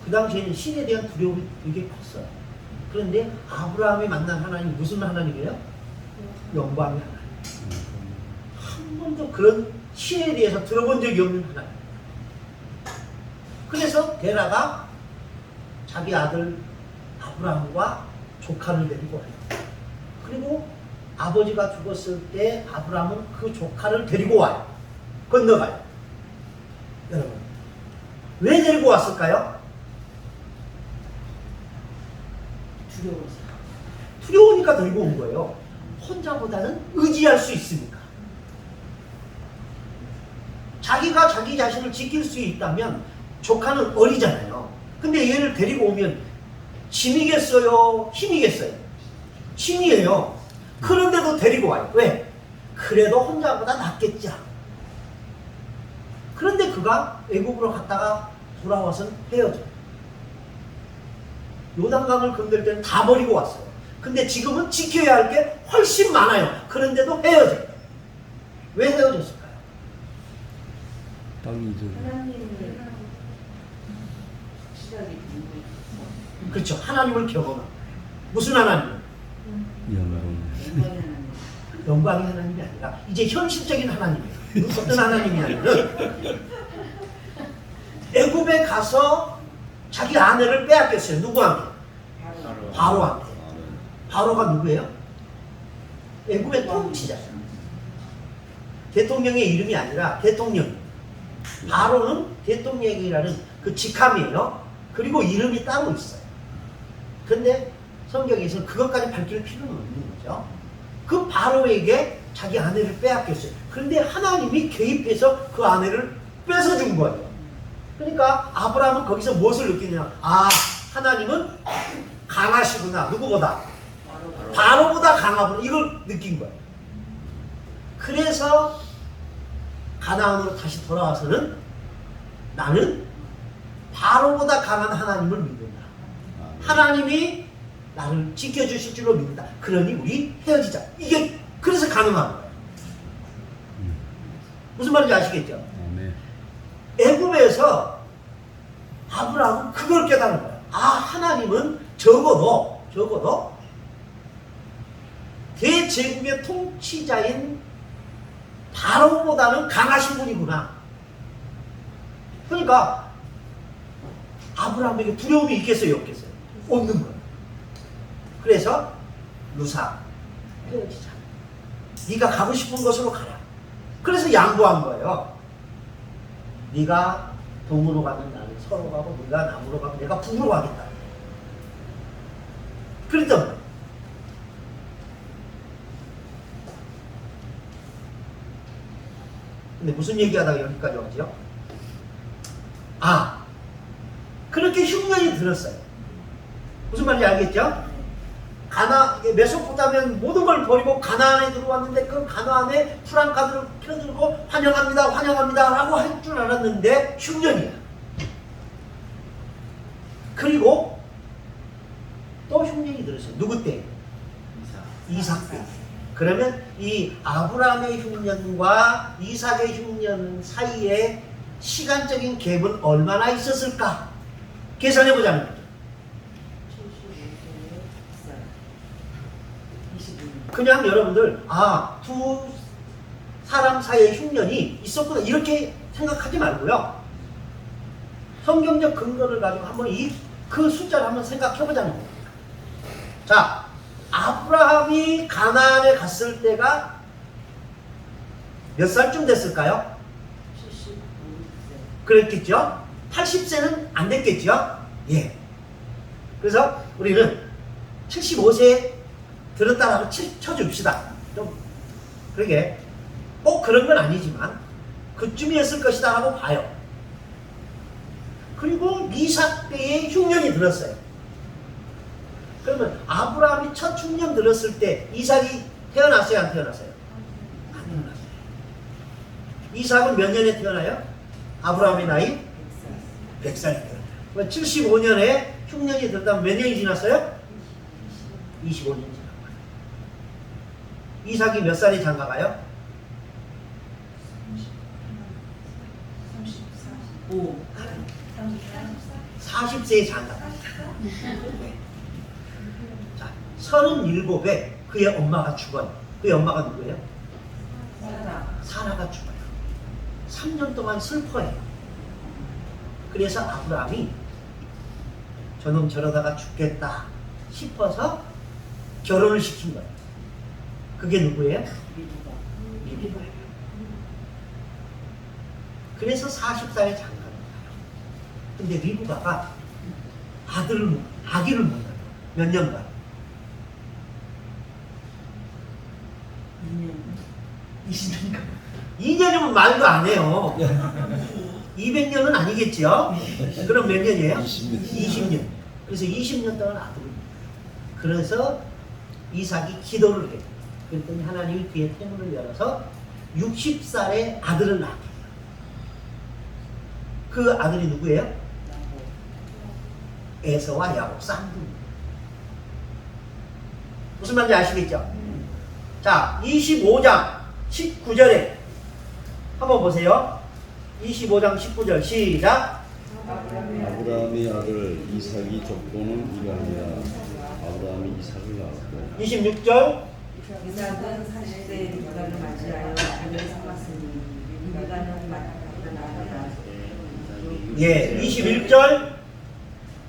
그 당시에는 신에 대한 두려움이 되게 컸어요. 그런데 아브라함이 만난 하나님 무슨 하나님이에요? 영광의 하나님. 한 번도 그런 신에 대해서 들어본 적이 없는 하나님. 그래서 데라가 자기 아들 아브라함과 조카를 데리고 와요. 그리고 아버지가 죽었을 때 아브라함은 그 조카를 데리고 와요. 건너가요. 여러분, 왜 데리고 왔을까요? 두려워서. 두려우니까 데리고 온 거예요. 혼자보다는 의지할 수 있으니까. 자기가 자기 자신을 지킬 수 있다면 조카는 어리잖아요. 근데 얘를 데리고 오면 짐이겠어요? 힘이겠어요? 힘이에요. 그런데도 데리고 와요. 왜? 그래도 혼자보다 낫겠지. 그런데 그가 애국으로 갔다가 돌아와서는 헤어져요. 요단강을 건널 때는 다 버리고 왔어요. 근데 지금은 지켜야 할 게 훨씬 많아요. 그런데도 헤어져요. 왜 헤어졌을까요? 땅이 하나님의 시작이 그렇죠. 하나님을 경험한. 무슨 하나님? 영광. 영광의 하나님이 아니라 이제 현실적인 하나님이에요. 어떤 하나님이냐면 애굽에 가서 자기 아내를 빼앗겼어요. 누구한테? 바로한테. 바로가 누구예요? 애굽의 통치자예요. 대통령의 이름이 아니라 대통령. 바로는 대통령이라는 그 직함이에요. 그리고 이름이 따로 있어요. 근데 성경에서는 그것까지 밝힐 필요는 없는 거죠. 그 바로에게 자기 아내를 빼앗겼어요. 그런데 하나님이 개입해서 그 아내를 뺏어준 거예요. 그러니까 아브라함은 거기서 무엇을 느끼냐? 아, 하나님은 강하시구나. 누구보다? 바로보다 강하구나. 이걸 느낀 거예요. 그래서 가나안으로 다시 돌아와서는 나는 바로보다 강한 하나님을 믿는다. 하나님이 나를 지켜주실 줄로 믿는다. 그러니 우리 헤어지자. 이게 그래서 가능한 거예요. 무슨 말인지 아시겠죠? 애굽에서 아브라함은 그걸 깨달은 거예요. 아, 하나님은 적어도 대제국의 통치자인 바로보다는 강하신 분이구나. 그러니까 아브라함에게 두려움이 있겠어요, 없겠어요? 없는 거예요. 그래서 루사, 헤어지자. 네가 가고 싶은 곳으로 가라. 그래서 양보한 거예요. 네가 동으로 가면 나는 서로 가고, 네가 남으로 가면 내가 북으로 가겠다. 그랬던 거예요. 근데 무슨 얘기하다가 여기까지 왔죠? 아, 그렇게 흉년이 들었어요. 무슨 말인지 알겠죠? 메소포타미아 모든 걸 버리고 가나안에 들어왔는데 그 가나안에 프랑카드를 펴들고 환영합니다, 환영합니다 라고 할 줄 알았는데 흉년이야. 그리고 또 흉년이 들었어요. 누구 때? 이삭 때. 그러면 이 아브라함의 흉년과 이삭의 흉년 사이에 시간적인 갭은 얼마나 있었을까? 계산해보자는 거죠. 그냥 여러분들 두 사람 사이의 흉년이 있었구나 이렇게 생각하지 말고요. 성경적 근거를 가지고 한번 그 숫자를 한번 생각해보자는 거예요. 자, 아브라함이 가나안에 갔을 때가 몇 살쯤 됐을까요? 75세. 그랬겠죠? 80세는 안 됐겠죠? 예. 그래서 우리는 75세 들었다라고 쳐줍시다. 좀 그러게 꼭 그런 건 아니지만 그쯤이었을 것이다 라고 봐요. 그리고 이삭 때에 흉년이 들었어요. 그러면 아브라함이 첫 흉년 들었을 때 이삭이 태어났어요? 안 태어났어요? 안 태어났어요. 이삭은 몇 년에 태어나요? 아브라함의 나이? 100살이 태어나요. 75년에 흉년이 들었다면 몇 년이 지났어요? 25년 지난 거예요. 이삭이 몇 살에 장가가요? 40세에 장가가요. 자, 37에 그의 엄마가 죽어요. 그의 엄마가 누구예요? 사라가 죽어요. 3년 동안 슬퍼해요. 그래서 아브라함이 저놈 저러다가 죽겠다 싶어서 결혼을 시킨 거예요. 그게 누구예요? 리브가예요. 그래서 40살에 장가를 가요. 근데 리브가가 아기를 못 낳아요. 몇 년간? 20년간. 2년이면 말도 안 해요. 200년은 아니겠죠? 그럼 몇 년이에요? 20년. 그래서 20년 동안 아들을 못 낳아요. 그래서 이삭이 기도를 해요. 그랬더니 하나님이 그의 태문을 열어서 60살에 아들을 낳게 해요. 그 아들이 누구예요? 에서와 야곱 쌍둥이. 무슨 말인지 아시겠죠? 자, 25장 19절에 한번 보세요. 25장 19절 시작. 아브라함의 아들 이삭이 족보는 이러하니라. 아브라함이 이삭을 낳았고 26절 이삭은 40세에 리브가를 맞이하여 아내를 삼았으니 리브가는 마땅하던 아내라. 예, 21절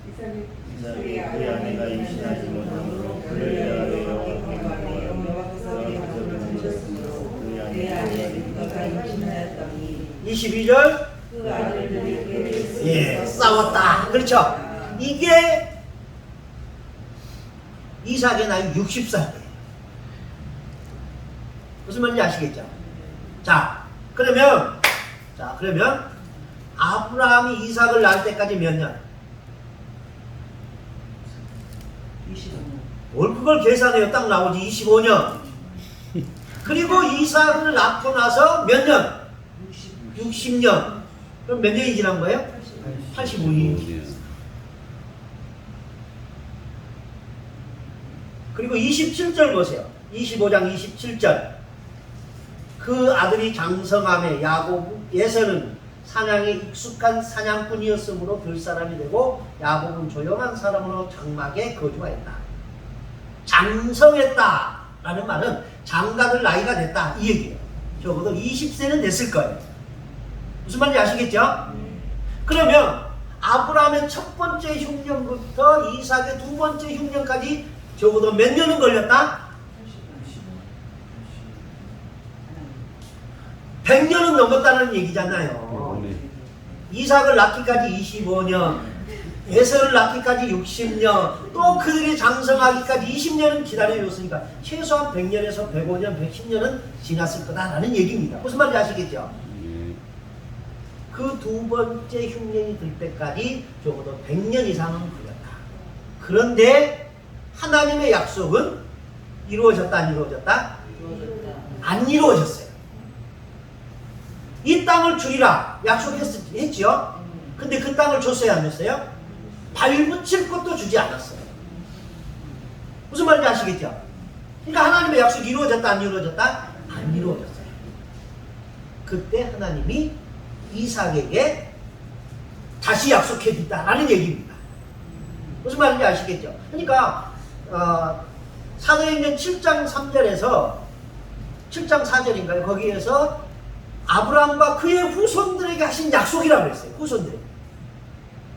이삭이 그의 아내가 임신하지 못함으로 그를 위하여 여호와께서 그의 마음을 주셨으므로 그의 아내 리브가가 임신하였더니 22절 그 아들들이 그에게 예, 싸웠다. 그렇죠? 이게 이삭의 나이 60살이에요. 무슨 말인지 아시겠죠? 자, 그러면 아브라함이 이삭을 낳을 때까지 몇 년? 25년. 뭘 그걸 계산해요? 딱 나오지. 25년. 그리고 이삭을 낳고 나서 몇 년? 60년. 그럼 몇 년이 지난 거예요? 85년. 그리고 27절 보세요. 25장 27절. 그 아들이 장성함에 야곱 에서는 사냥에 익숙한 사냥꾼이었으므로 별 사람이 되고 야곱은 조용한 사람으로 장막에 거주하였다. 장성했다 라는 말은 장가들 나이가 됐다 이 얘기예요. 적어도 20세는 됐을 거예요. 무슨 말인지 아시겠죠? 그러면 아브라함의 첫 번째 흉년부터 이삭의 두 번째 흉년까지 적어도 몇 년은 걸렸다? 100년은 넘었다는 얘기잖아요. 이삭을 낳기까지 25년, 에서를 낳기까지 60년, 또 그들이 장성하기까지 20년은 기다려줬으니까 최소한 100년에서 105년, 110년은 지났을 거다라는 얘기입니다. 무슨 말인지 아시겠죠? 그 두 번째 흉년이 될 때까지 적어도 100년 이상은 걸렸다. 그런데 하나님의 약속은 이루어졌다, 안 이루어졌다? 안 이루어졌어요. 이 땅을 주리라 약속했지요? 근데 그 땅을 줬어요, 안 줬어요? 발붙일 것도 주지 않았어요. 무슨 말인지 아시겠죠? 그러니까 하나님의 약속이 이루어졌다, 안 이루어졌다? 안 이루어졌어요. 그때 하나님이 이삭에게 다시 약속해준다라는 얘기입니다. 무슨 말인지 아시겠죠? 그러니까 사도행전 7장 3절에서 7장 4절인가요? 거기에서 아브라함과 그의 후손들에게 하신 약속이라고 했어요. 후손들에게.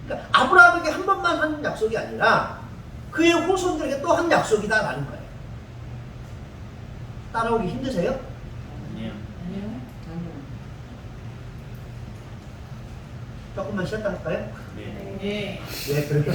그러니까 아브라함에게 한 번만 한 약속이 아니라 그의 후손들에게 또 한 약속이다라는 거예요. 따라오기 힘드세요? 아니요. 조금만 쉬었다 할까요? 네. 네, 그렇게.